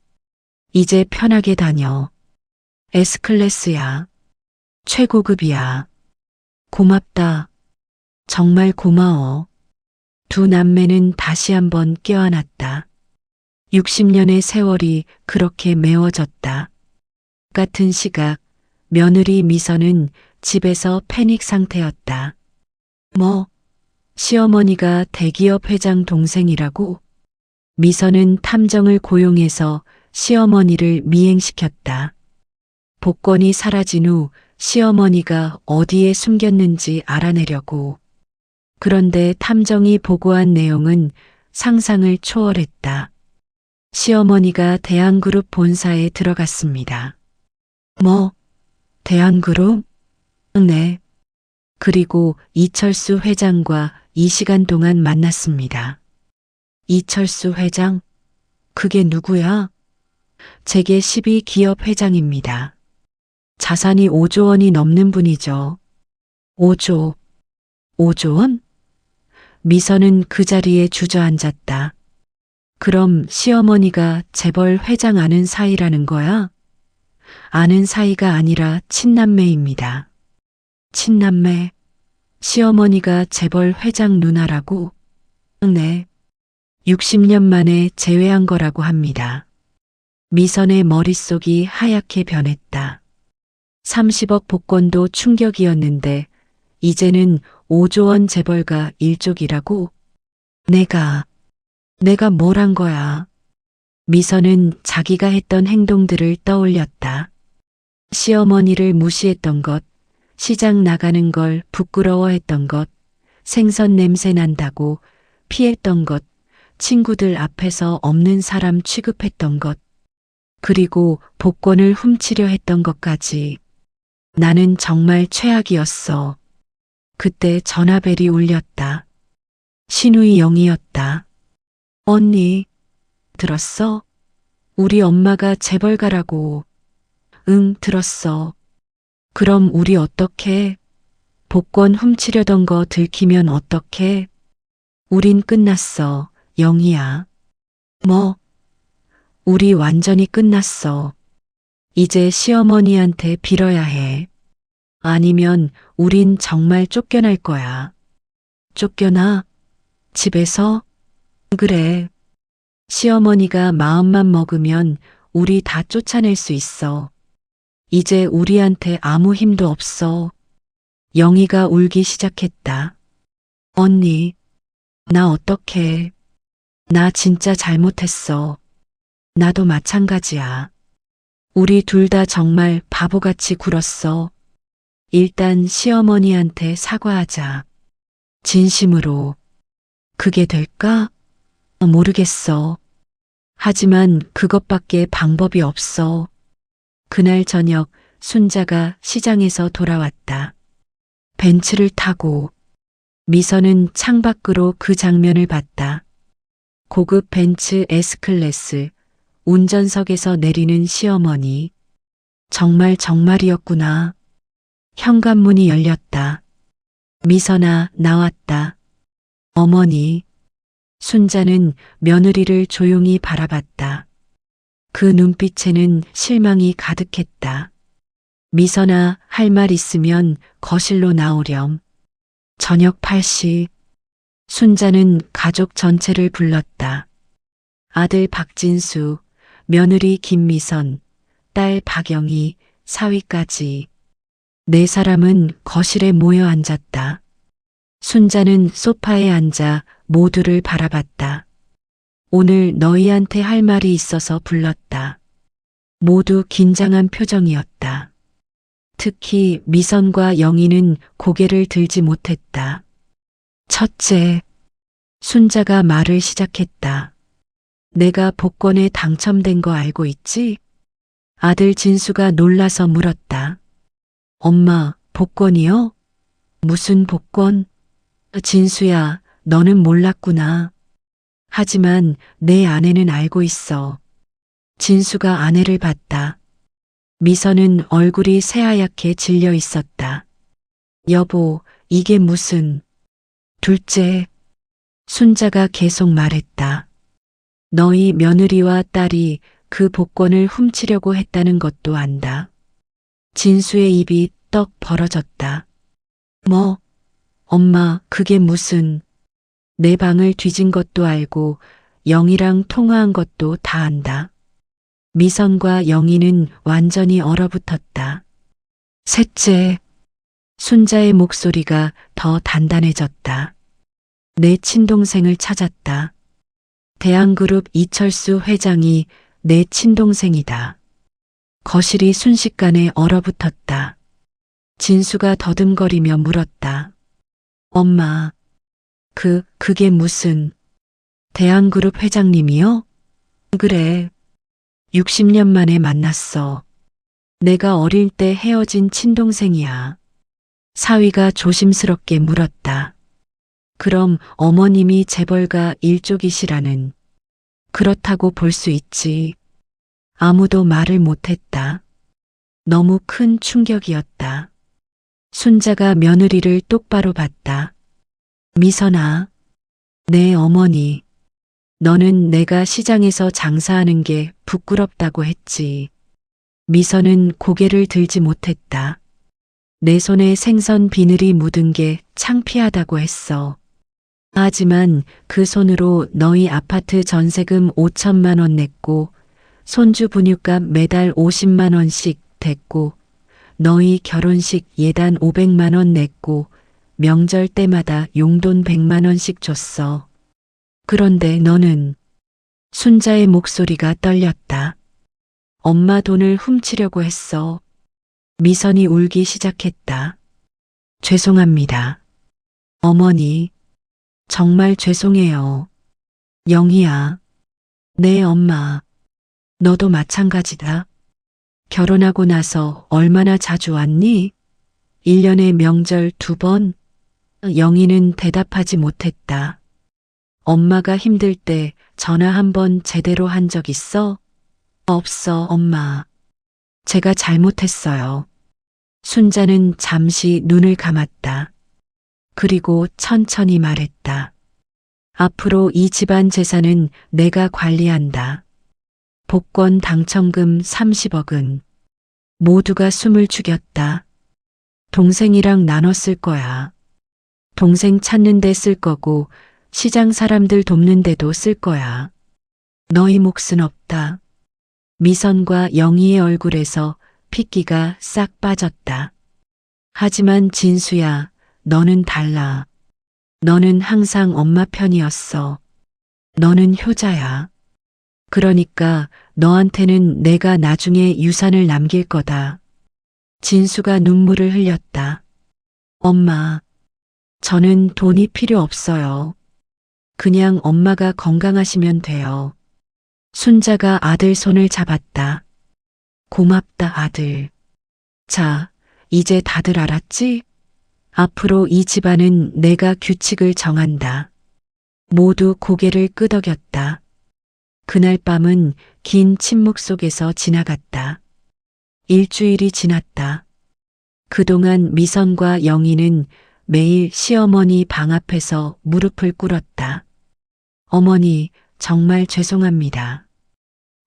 이제 편하게 다녀. S클래스야. 최고급이야. 고맙다. 정말 고마워. 두 남매는 다시 한번 껴안았다. 60년의 세월이 그렇게 메워졌다. 같은 시각, 며느리 미선은 집에서 패닉 상태였다. 뭐, 시어머니가 대기업 회장 동생이라고? 미선은 탐정을 고용해서 시어머니를 미행시켰다. 복권이 사라진 후 시어머니가 어디에 숨겼는지 알아내려고. 그런데 탐정이 보고한 내용은 상상을 초월했다. 시어머니가 대한그룹 본사에 들어갔습니다. 뭐, 대한그룹? 네. 그리고 이철수 회장과 2시간 동안 만났습니다. 이철수 회장? 그게 누구야? 재계 12 기업 회장입니다. 자산이 5조 원이 넘는 분이죠. 5조. 5조 원? 미선은 그 자리에 주저앉았다. 그럼 시어머니가 재벌 회장 아는 사이라는 거야? 아는 사이가 아니라 친남매입니다. 친남매? 시어머니가 재벌 회장 누나라고? 네. 60년 만에 재회한 거라고 합니다. 미선의 머릿속이 하얗게 변했다. 30억 복권도 충격이었는데 이제는 5조 원 재벌가 일족이라고? 내가 뭘 한 거야? 미선은 자기가 했던 행동들을 떠올렸다. 시어머니를 무시했던 것, 시장 나가는 걸 부끄러워했던 것, 생선 냄새 난다고 피했던 것, 친구들 앞에서 없는 사람 취급했던 것, 그리고 복권을 훔치려 했던 것까지. 나는 정말 최악이었어. 그때 전화벨이 울렸다. 신우이 영이었다. 언니, 들었어? 우리 엄마가 재벌 가라고. 응, 들었어. 그럼 우리 어떡해? 복권 훔치려던 거 들키면 어떡해? 우린 끝났어, 영희야. 뭐? 우리 완전히 끝났어. 이제 시어머니한테 빌어야 해. 아니면 우린 정말 쫓겨날 거야. 쫓겨나? 집에서? 그래. 시어머니가 마음만 먹으면 우리 다 쫓아낼 수 있어. 이제 우리한테 아무 힘도 없어. 영희가 울기 시작했다. 언니, 나 어떡해. 나 진짜 잘못했어. 나도 마찬가지야. 우리 둘 다 정말 바보같이 굴었어. 일단 시어머니한테 사과하자. 진심으로. 그게 될까? 모르겠어. 하지만 그것밖에 방법이 없어. 그날 저녁 순자가 시장에서 돌아왔다. 벤츠를 타고. 미선은 창밖으로 그 장면을 봤다. 고급 벤츠 S클래스, 운전석에서 내리는 시어머니. 정말이었구나. 현관문이 열렸다. 미선아, 나왔다. 어머니. 순자는 며느리를 조용히 바라봤다. 그 눈빛에는 실망이 가득했다. 미선아, 할 말 있으면 거실로 나오렴. 저녁 8시. 순자는 가족 전체를 불렀다. 아들 박진수, 며느리 김미선, 딸 박영희, 사위까지. 네 사람은 거실에 모여 앉았다. 순자는 소파에 앉아 모두를 바라봤다. 오늘 너희한테 할 말이 있어서 불렀다. 모두 긴장한 표정이었다. 특히 미선과 영희는 고개를 들지 못했다. 첫째, 순자가 말을 시작했다. 내가 복권에 당첨된 거 알고 있지? 아들 진수가 놀라서 물었다. 엄마, 복권이요? 무슨 복권? 진수야, 너는 몰랐구나. 하지만 내 아내는 알고 있어. 진수가 아내를 봤다. 미선은 얼굴이 새하얗게 질려 있었다. 여보, 이게 무슨... 둘째, 순자가 계속 말했다. 너희 며느리와 딸이 그 복권을 훔치려고 했다는 것도 안다. 진수의 입이 떡 벌어졌다. 뭐? 엄마, 그게 무슨... 내 방을 뒤진 것도 알고 영희랑 통화한 것도 다 안다. 미선과 영희는 완전히 얼어붙었다. 셋째, 순자의 목소리가 더 단단해졌다. 내 친동생을 찾았다. 대한그룹 이철수 회장이 내 친동생이다. 거실이 순식간에 얼어붙었다. 진수가 더듬거리며 물었다. 엄마, 그게 무슨... 대한그룹 회장님이요? 그래. 60년 만에 만났어. 내가 어릴 때 헤어진 친동생이야. 사위가 조심스럽게 물었다. 그럼 어머님이 재벌가 일족이시라는... 그렇다고 볼 수 있지. 아무도 말을 못했다. 너무 큰 충격이었다. 순자가 며느리를 똑바로 봤다. 미선아, 내 어머니, 너는 내가 시장에서 장사하는 게 부끄럽다고 했지. 미선은 고개를 들지 못했다. 내 손에 생선 비늘이 묻은 게 창피하다고 했어. 하지만 그 손으로 너희 아파트 전세금 5천만 원 냈고 손주 분유값 매달 50만 원씩 댔고 너희 결혼식 예단 500만 원 냈고 명절 때마다 용돈 100만 원씩 줬어. 그런데 너는... 순자의 목소리가 떨렸다. 엄마 돈을 훔치려고 했어. 미선이 울기 시작했다. 죄송합니다. 어머니, 정말 죄송해요. 영희야, 내 엄마, 너도 마찬가지다. 결혼하고 나서 얼마나 자주 왔니? 1년에 명절 2번? 영희는 대답하지 못했다. 엄마가 힘들 때 전화 한 번 제대로 한 적 있어? 없어, 엄마. 제가 잘못했어요. 순자는 잠시 눈을 감았다. 그리고 천천히 말했다. 앞으로 이 집안 재산은 내가 관리한다. 복권 당첨금 30억은 모두가 숨을 죽였다. 동생이랑 나눴을 거야. 동생 찾는 데 쓸 거고 시장 사람들 돕는 데도 쓸 거야. 너희 몫은 없다. 미선과 영희의 얼굴에서 핏기가 싹 빠졌다. 하지만 진수야, 너는 달라. 너는 항상 엄마 편이었어. 너는 효자야. 그러니까 너한테는 내가 나중에 유산을 남길 거다. 진수가 눈물을 흘렸다. 엄마, 저는 돈이 필요 없어요. 그냥 엄마가 건강하시면 돼요. 순자가 아들 손을 잡았다. 고맙다, 아들. 자, 이제 다들 알았지? 앞으로 이 집안은 내가 규칙을 정한다. 모두 고개를 끄덕였다. 그날 밤은 긴 침묵 속에서 지나갔다. 일주일이 지났다. 그동안 미선과 영희는 매일 시어머니 방 앞에서 무릎을 꿇었다. 어머니, 정말 죄송합니다.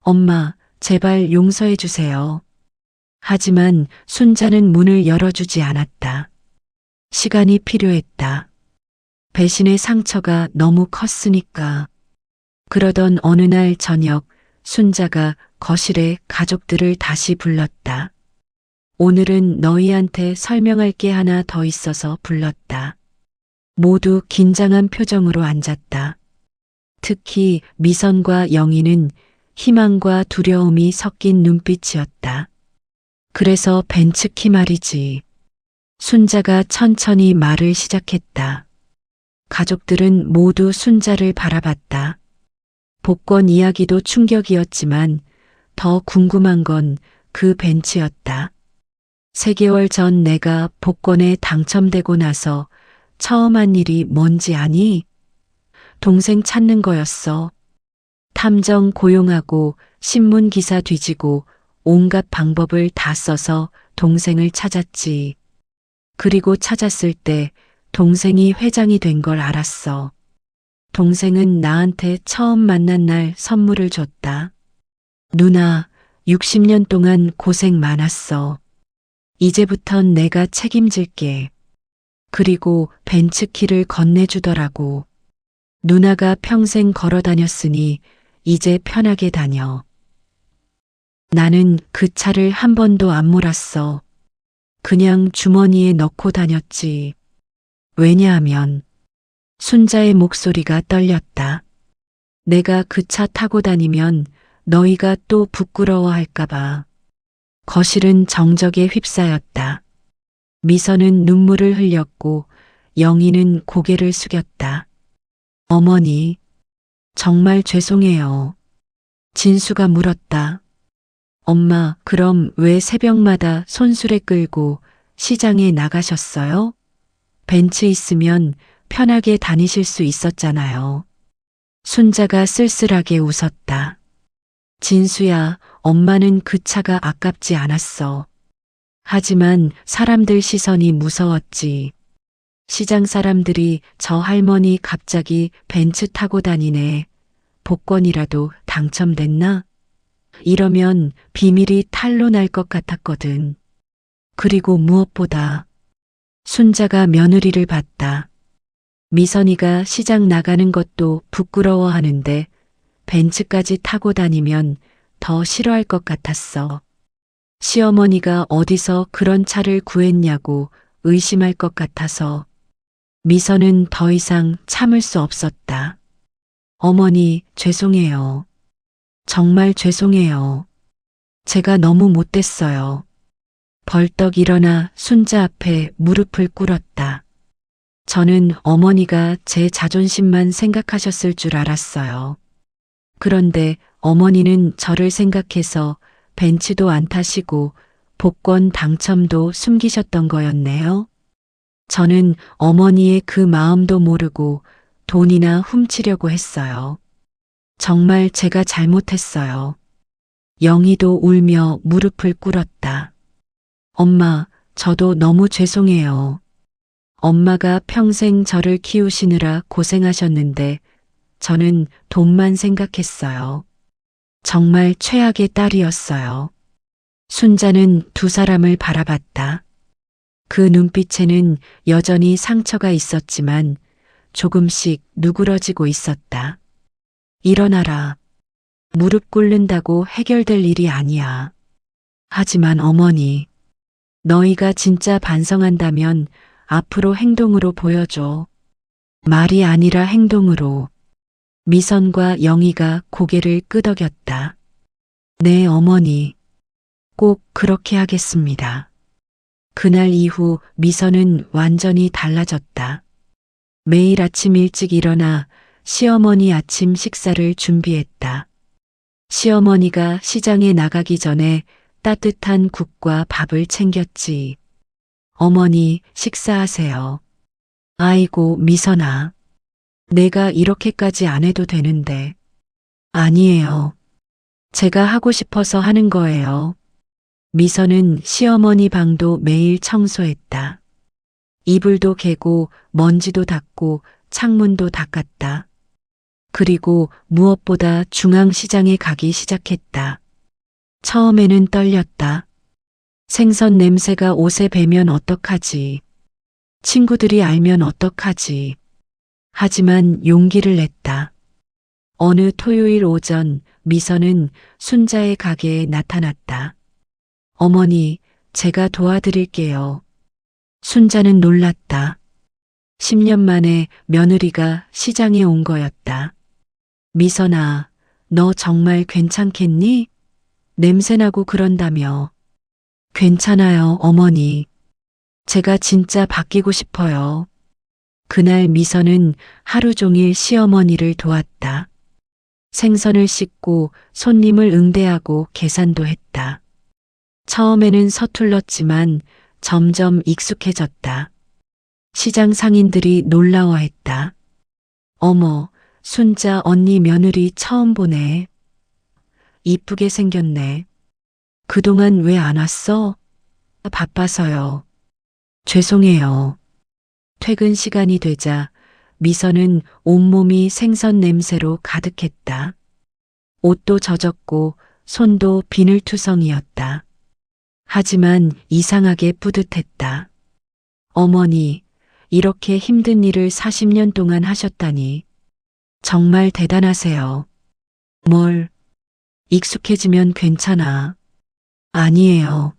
엄마, 제발 용서해 주세요. 하지만 순자는 문을 열어주지 않았다. 시간이 필요했다. 배신의 상처가 너무 컸으니까. 그러던 어느 날 저녁, 순자가 거실에 가족들을 다시 불렀다. 오늘은 너희한테 설명할 게 하나 더 있어서 불렀다. 모두 긴장한 표정으로 앉았다. 특히 미선과 영희는 희망과 두려움이 섞인 눈빛이었다. 그래서 벤츠키 말이지. 순자가 천천히 말을 시작했다. 가족들은 모두 순자를 바라봤다. 복권 이야기도 충격이었지만 더 궁금한 건 그 벤츠였다. 3개월 전 내가 복권에 당첨되고 나서 처음 한 일이 뭔지 아니? 동생 찾는 거였어. 탐정 고용하고 신문 기사 뒤지고 온갖 방법을 다 써서 동생을 찾았지. 그리고 찾았을 때 동생이 회장이 된 걸 알았어. 동생은 나한테 처음 만난 날 선물을 줬다. 누나, 60년 동안 고생 많았어. 이제부턴 내가 책임질게. 그리고 벤츠키를 건네주더라고. 누나가 평생 걸어 다녔으니 이제 편하게 다녀. 나는 그 차를 한 번도 안 몰았어. 그냥 주머니에 넣고 다녔지. 왜냐하면 순자의 목소리가 떨렸다. 내가 그 차 타고 다니면 너희가 또 부끄러워할까봐. 거실은 정적에 휩싸였다. 미선은 눈물을 흘렸고 영희는 고개를 숙였다. 어머니, 정말 죄송해요. 진수가 물었다. 엄마, 그럼 왜 새벽마다 손수레 끌고 시장에 나가셨어요? 벤츠 있으면 편하게 다니실 수 있었잖아요. 순자가 쓸쓸하게 웃었다. 진수야, 엄마는 그 차가 아깝지 않았어. 하지만 사람들 시선이 무서웠지. 시장 사람들이 저 할머니 갑자기 벤츠 타고 다니네. 복권이라도 당첨됐나? 이러면 비밀이 탄로 날 것 같았거든. 그리고 무엇보다 순자가 며느리를 봤다. 미선이가 시장 나가는 것도 부끄러워하는데 벤츠까지 타고 다니면 더 싫어할 것 같았어. 시어머니가 어디서 그런 차를 구했냐고 의심할 것 같아서 미선은 더 이상 참을 수 없었다. 어머니, 죄송해요. 정말 죄송해요. 제가 너무 못됐어요. 벌떡 일어나 순자 앞에 무릎을 꿇었다. 저는 어머니가 제 자존심만 생각하셨을 줄 알았어요. 그런데 어머니는 저를 생각해서 벤츠도 안 타시고 복권 당첨도 숨기셨던 거였네요. 저는 어머니의 그 마음도 모르고 돈이나 훔치려고 했어요. 정말 제가 잘못했어요. 영희도 울며 무릎을 꿇었다. 엄마, 저도 너무 죄송해요. 엄마가 평생 저를 키우시느라 고생하셨는데 저는 돈만 생각했어요. 정말 최악의 딸이었어요. 순자는 두 사람을 바라봤다. 그 눈빛에는 여전히 상처가 있었지만 조금씩 누그러지고 있었다. 일어나라. 무릎 꿇는다고 해결될 일이 아니야. 하지만 어머니, 너희가 진짜 반성한다면 앞으로 행동으로 보여줘. 말이 아니라 행동으로. 미선과 영희가 고개를 끄덕였다. 네, 어머니. 꼭 그렇게 하겠습니다. 그날 이후 미선은 완전히 달라졌다. 매일 아침 일찍 일어나 시어머니 아침 식사를 준비했다. 시어머니가 시장에 나가기 전에 따뜻한 국과 밥을 챙겼지. 어머니, 식사하세요. 아이고, 미선아. 내가 이렇게까지 안 해도 되는데. 아니에요. 제가 하고 싶어서 하는 거예요. 미선은 시어머니 방도 매일 청소했다. 이불도 개고 먼지도 닦고 창문도 닦았다. 그리고 무엇보다 중앙시장에 가기 시작했다. 처음에는 떨렸다. 생선 냄새가 옷에 배면 어떡하지? 친구들이 알면 어떡하지? 하지만 용기를 냈다. 어느 토요일 오전 미선은 순자의 가게에 나타났다. 어머니, 제가 도와드릴게요. 순자는 놀랐다. 10년 만에 며느리가 시장에 온 거였다. 미선아, 너 정말 괜찮겠니? 냄새나고 그런다며. 괜찮아요, 어머니. 제가 진짜 바뀌고 싶어요. 그날 미선은 하루 종일 시어머니를 도왔다. 생선을 씻고 손님을 응대하고 계산도 했다. 처음에는 서툴렀지만 점점 익숙해졌다. 시장 상인들이 놀라워했다. 어머, 순자 언니 며느리 처음 보네. 이쁘게 생겼네. 그동안 왜 안 왔어? 바빠서요. 죄송해요. 퇴근 시간이 되자 미선은 온몸이 생선 냄새로 가득했다. 옷도 젖었고 손도 비늘투성이었다. 하지만 이상하게 뿌듯했다. 어머니, 이렇게 힘든 일을 40년 동안 하셨다니. 정말 대단하세요. 뭘, 익숙해지면 괜찮아. 아니에요.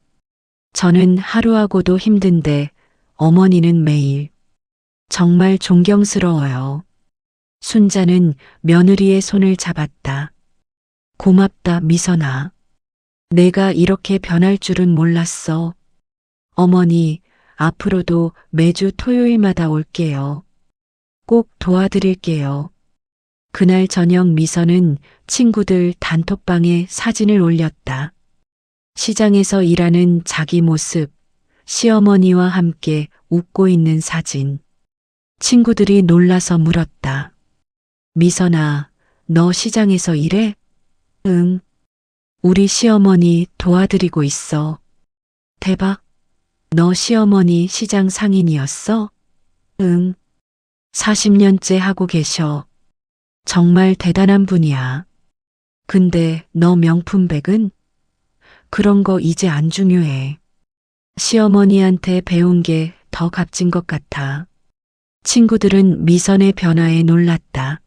저는 하루하고도 힘든데 어머니는 매일. 정말 존경스러워요. 순자는 며느리의 손을 잡았다. 고맙다, 미선아. 내가 이렇게 변할 줄은 몰랐어. 어머니, 앞으로도 매주 토요일마다 올게요. 꼭 도와드릴게요. 그날 저녁 미선은 친구들 단톡방에 사진을 올렸다. 시장에서 일하는 자기 모습, 시어머니와 함께 웃고 있는 사진. 친구들이 놀라서 물었다. 미선아, 너 시장에서 일해? 응. 우리 시어머니 도와드리고 있어. 대박. 너 시어머니 시장 상인이었어? 응. 40년째 하고 계셔. 정말 대단한 분이야. 근데 너 명품백은? 그런 거 이제 안 중요해. 시어머니한테 배운 게 더 값진 것 같아. 친구들은 미선의 변화에 놀랐다.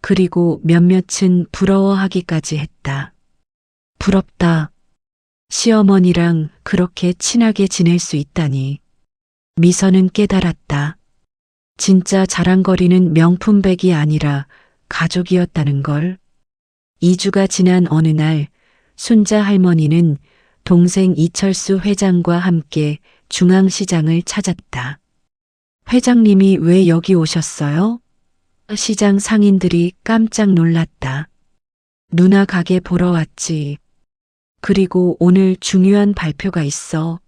그리고 몇몇은 부러워하기까지 했다. 부럽다. 시어머니랑 그렇게 친하게 지낼 수 있다니. 미선은 깨달았다. 진짜 자랑거리는 명품백이 아니라 가족이었다는 걸. 2주가 지난 어느 날 순자 할머니는 동생 이철수 회장과 함께 중앙시장을 찾았다. 회장님이 왜 여기 오셨어요? 시장 상인들이 깜짝 놀랐다. 누나 가게 보러 왔지. 그리고 오늘 중요한 발표가 있어.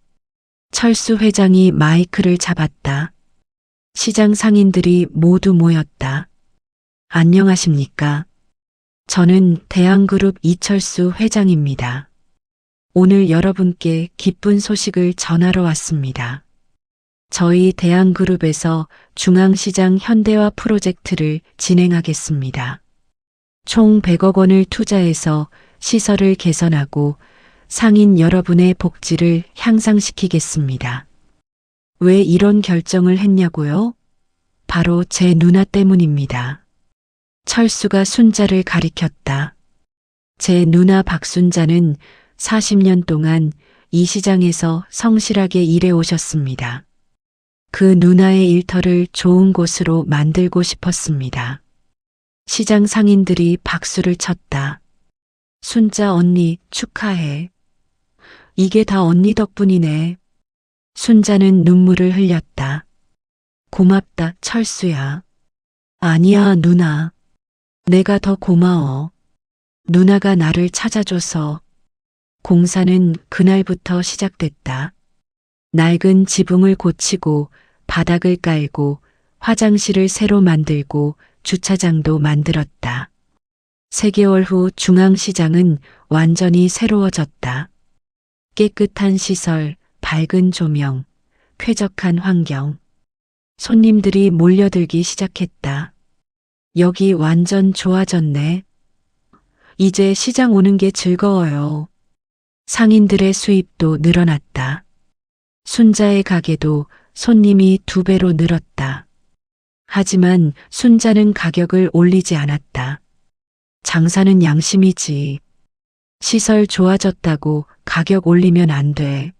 철수 회장이 마이크를 잡았다. 시장 상인들이 모두 모였다. 안녕하십니까? 저는 대한그룹 이철수 회장입니다. 오늘 여러분께 기쁜 소식을 전하러 왔습니다. 저희 대한그룹에서 중앙시장 현대화 프로젝트를 진행하겠습니다. 총 100억 원을 투자해서 시설을 개선하고 상인 여러분의 복지를 향상시키겠습니다. 왜 이런 결정을 했냐고요? 바로 제 누나 때문입니다. 철수가 순자를 가리켰다. 제 누나 박순자는 40년 동안 이 시장에서 성실하게 일해 오셨습니다. 그 누나의 일터를 좋은 곳으로 만들고 싶었습니다. 시장 상인들이 박수를 쳤다. 순자 언니 축하해. 이게 다 언니 덕분이네. 순자는 눈물을 흘렸다. 고맙다, 철수야. 아니야, 누나. 내가 더 고마워. 누나가 나를 찾아줘서. 공사는 그날부터 시작됐다. 낡은 지붕을 고치고 바닥을 깔고 화장실을 새로 만들고 주차장도 만들었다. 3개월 후 중앙시장은 완전히 새로워졌다. 깨끗한 시설, 밝은 조명, 쾌적한 환경. 손님들이 몰려들기 시작했다. 여기 완전 좋아졌네. 이제 시장 오는 게 즐거워요. 상인들의 수입도 늘어났다. 순자의 가게도 손님이 2배로 늘었다. 하지만 순자는 가격을 올리지 않았다. 장사는 양심이지. 시설 좋아졌다고 가격 올리면 안 돼.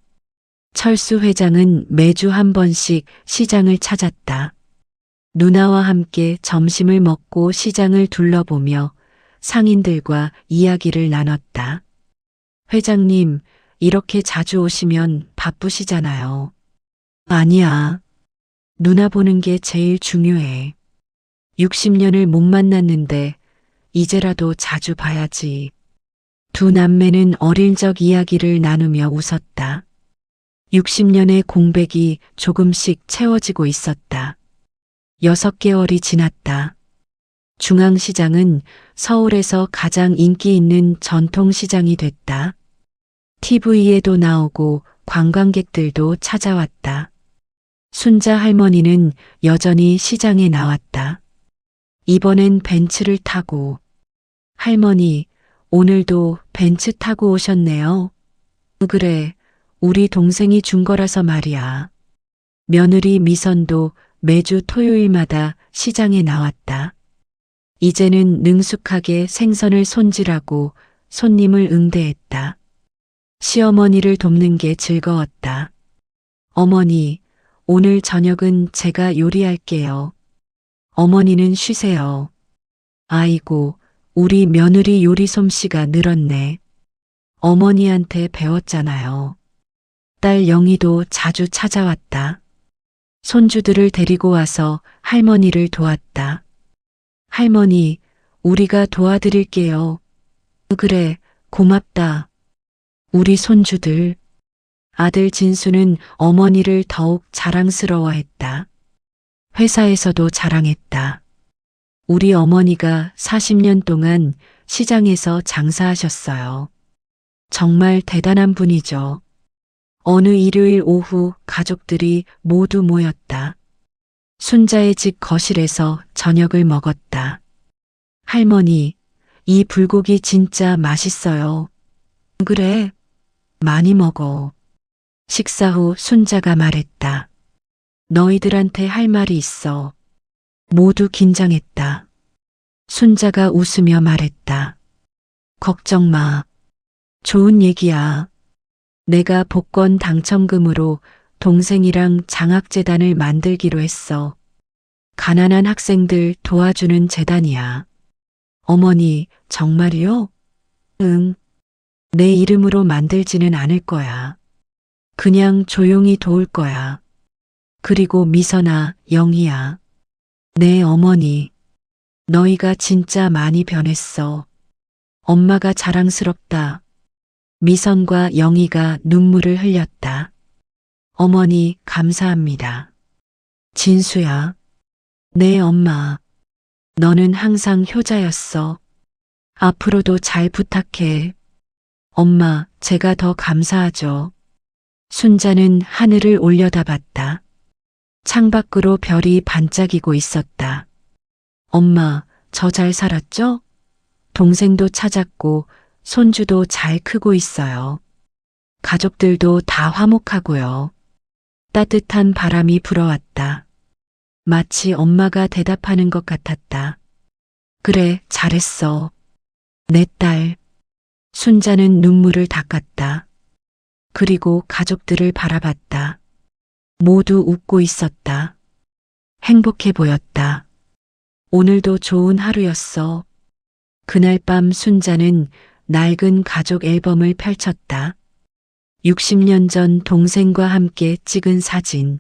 철수 회장은 매주 한 번씩 시장을 찾았다. 누나와 함께 점심을 먹고 시장을 둘러보며 상인들과 이야기를 나눴다. 회장님, 이렇게 자주 오시면 바쁘시잖아요. 아니야. 누나 보는 게 제일 중요해. 60년을 못 만났는데 이제라도 자주 봐야지. 두 남매는 어릴 적 이야기를 나누며 웃었다. 60년의 공백이 조금씩 채워지고 있었다. 6개월이 지났다. 중앙시장은 서울에서 가장 인기 있는 전통시장이 됐다. TV에도 나오고 관광객들도 찾아왔다. 순자 할머니는 여전히 시장에 나왔다. 이번엔 벤츠를 타고. 할머니, 오늘도 벤츠 타고 오셨네요. 그래, 우리 동생이 준 거라서 말이야. 며느리 미선도 매주 토요일마다 시장에 나왔다. 이제는 능숙하게 생선을 손질하고 손님을 응대했다. 시어머니를 돕는 게 즐거웠다. 어머니, 오늘 저녁은 제가 요리할게요. 어머니는 쉬세요. 아이고, 우리 며느리 요리 솜씨가 늘었네. 어머니한테 배웠잖아요. 딸 영희도 자주 찾아왔다. 손주들을 데리고 와서 할머니를 도왔다. 할머니, 우리가 도와드릴게요. 그래, 고맙다. 우리 손주들. 아들 진수는 어머니를 더욱 자랑스러워했다. 회사에서도 자랑했다. 우리 어머니가 40년 동안 시장에서 장사하셨어요. 정말 대단한 분이죠. 어느 일요일 오후 가족들이 모두 모였다. 순자의 집 거실에서 저녁을 먹었다. 할머니, 이 불고기 진짜 맛있어요. 그래, 많이 먹어. 식사 후 순자가 말했다. 너희들한테 할 말이 있어. 모두 긴장했다. 순자가 웃으며 말했다. 걱정 마. 좋은 얘기야. 내가 복권 당첨금으로 동생이랑 장학재단을 만들기로 했어. 가난한 학생들 도와주는 재단이야. 어머니, 정말이요? 응. 내 이름으로 만들지는 않을 거야. 그냥 조용히 도울 거야. 그리고 미선아, 영희야. 내 어머니. 너희가 진짜 많이 변했어. 엄마가 자랑스럽다. 미선과 영희가 눈물을 흘렸다. 어머니, 감사합니다. 진수야. 네, 엄마. 너는 항상 효자였어. 앞으로도 잘 부탁해. 엄마, 제가 더 감사하죠. 순자는 하늘을 올려다봤다. 창밖으로 별이 반짝이고 있었다. 엄마, 저 잘 살았죠? 동생도 찾았고 손주도 잘 크고 있어요. 가족들도 다 화목하고요. 따뜻한 바람이 불어왔다. 마치 엄마가 대답하는 것 같았다. 그래, 잘했어. 내 딸. 순자는 눈물을 닦았다. 그리고 가족들을 바라봤다. 모두 웃고 있었다. 행복해 보였다. 오늘도 좋은 하루였어. 그날 밤 순자는 낡은 가족 앨범을 펼쳤다. 60년 전 동생과 함께 찍은 사진.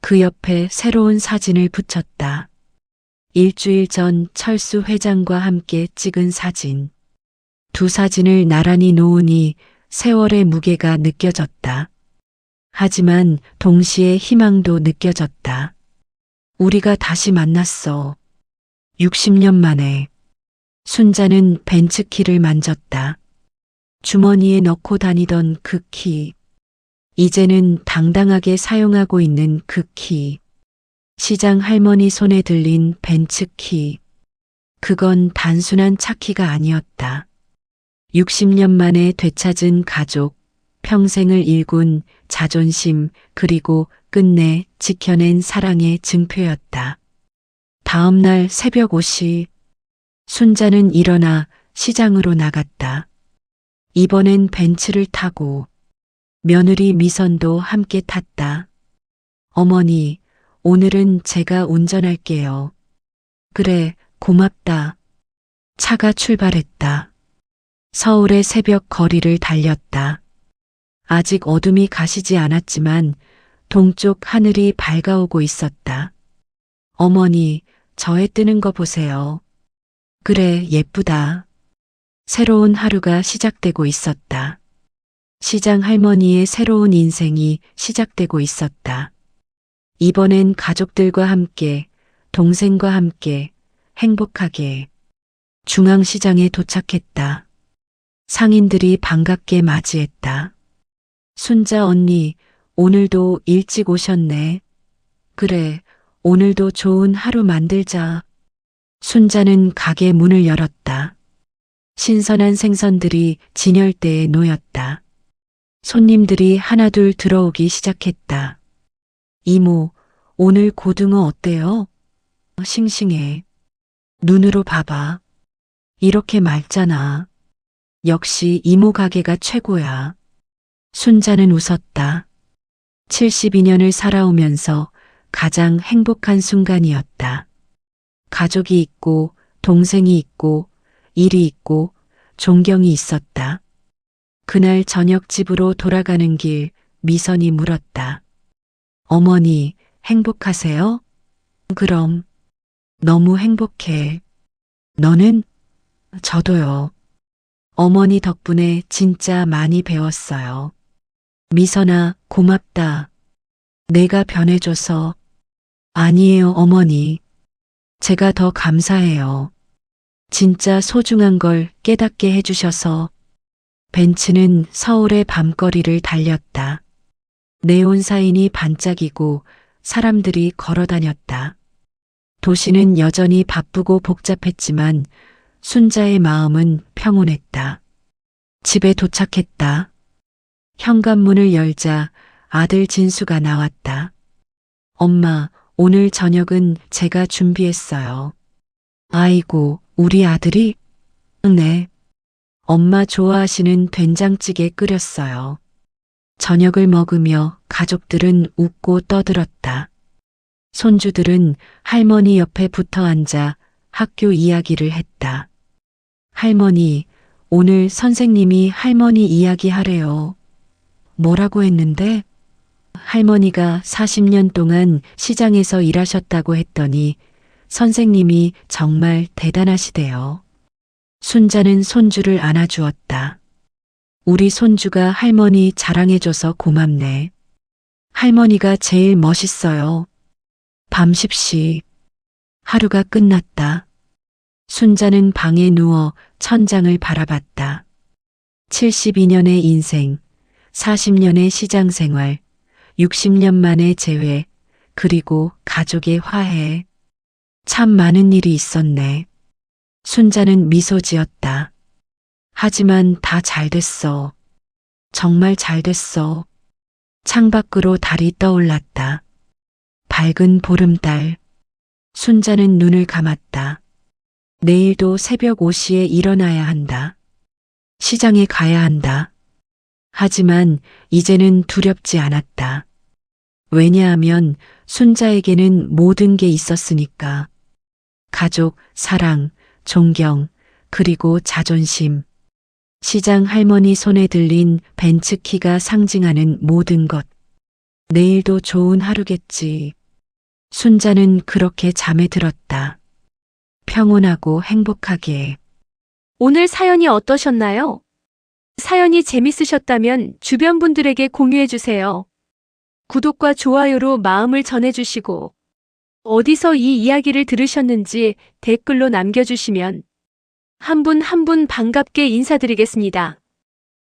그 옆에 새로운 사진을 붙였다. 일주일 전 철수 회장과 함께 찍은 사진. 두 사진을 나란히 놓으니 세월의 무게가 느껴졌다. 하지만 동시에 희망도 느껴졌다. 우리가 다시 만났어. 60년 만에. 순자는 벤츠키를 만졌다. 주머니에 넣고 다니던 그 키. 이제는 당당하게 사용하고 있는 그 키. 시장 할머니 손에 들린 벤츠키. 그건 단순한 차키가 아니었다. 60년 만에 되찾은 가족, 평생을 일군 자존심, 그리고 끝내 지켜낸 사랑의 증표였다. 다음 날 새벽 5시, 순자는 일어나 시장으로 나갔다. 이번엔 벤츠를 타고 며느리 미선도 함께 탔다. 어머니, 오늘은 제가 운전할게요. 그래, 고맙다. 차가 출발했다. 서울의 새벽 거리를 달렸다. 아직 어둠이 가시지 않았지만 동쪽 하늘이 밝아오고 있었다. 어머니, 저 해 뜨는 거 보세요. 그래, 예쁘다. 새로운 하루가 시작되고 있었다. 시장 할머니의 새로운 인생이 시작되고 있었다. 이번엔 가족들과 함께, 동생과 함께, 행복하게 중앙시장에 도착했다. 상인들이 반갑게 맞이했다. 순자 언니, 오늘도 일찍 오셨네. 그래, 오늘도 좋은 하루 만들자. 순자는 가게 문을 열었다. 신선한 생선들이 진열대에 놓였다. 손님들이 하나둘 들어오기 시작했다. 이모, 오늘 고등어 어때요? 싱싱해. 눈으로 봐봐. 이렇게 맑잖아. 역시 이모 가게가 최고야. 순자는 웃었다. 72년을 살아오면서 가장 행복한 순간이었다. 가족이 있고, 동생이 있고, 일이 있고, 존경이 있었다. 그날 저녁 집으로 돌아가는 길 미선이 물었다. 어머니, 행복하세요? 그럼. 너무 행복해. 너는? 저도요. 어머니 덕분에 진짜 많이 배웠어요. 미선아, 고맙다. 내가 변해줘서. 아니에요, 어머니. 제가 더 감사해요. 진짜 소중한 걸 깨닫게 해주셔서. 벤츠는 서울의 밤거리를 달렸다. 네온 사인이 반짝이고 사람들이 걸어다녔다. 도시는 여전히 바쁘고 복잡했지만 순자의 마음은 평온했다. 집에 도착했다. 현관문을 열자 아들 진수가 나왔다. 엄마, 오늘 저녁은 제가 준비했어요. 아이고, 우리 아들이? 네. 엄마 좋아하시는 된장찌개 끓였어요. 저녁을 먹으며 가족들은 웃고 떠들었다. 손주들은 할머니 옆에 붙어 앉아 학교 이야기를 했다. 할머니, 오늘 선생님이 할머니 이야기 하래요. 뭐라고 했는데? 할머니가 40년 동안 시장에서 일하셨다고 했더니 선생님이 정말 대단하시대요. 순자는 손주를 안아주었다. 우리 손주가 할머니 자랑해줘서 고맙네. 할머니가 제일 멋있어요. 밤10시. 하루가 끝났다. 순자는 방에 누워 천장을 바라봤다. 72년의 인생, 40년의 시장 생활, 60년 만의 재회, 그리고 가족의 화해. 참 많은 일이 있었네. 순자는 미소 지었다. 하지만 다 잘 됐어. 정말 잘 됐어. 창밖으로 달이 떠올랐다. 밝은 보름달. 순자는 눈을 감았다. 내일도 새벽 5시에 일어나야 한다. 시장에 가야 한다. 하지만 이제는 두렵지 않았다. 왜냐하면 순자에게는 모든 게 있었으니까. 가족, 사랑, 존경, 그리고 자존심. 시장 할머니 손에 들린 벤츠키가 상징하는 모든 것. 내일도 좋은 하루겠지. 순자는 그렇게 잠에 들었다. 평온하고 행복하게. 오늘 사연이 어떠셨나요? 사연이 재밌으셨다면 주변 분들에게 공유해 주세요. 구독과 좋아요로 마음을 전해주시고, 어디서 이 이야기를 들으셨는지 댓글로 남겨주시면 한 분 한 분 반갑게 인사드리겠습니다.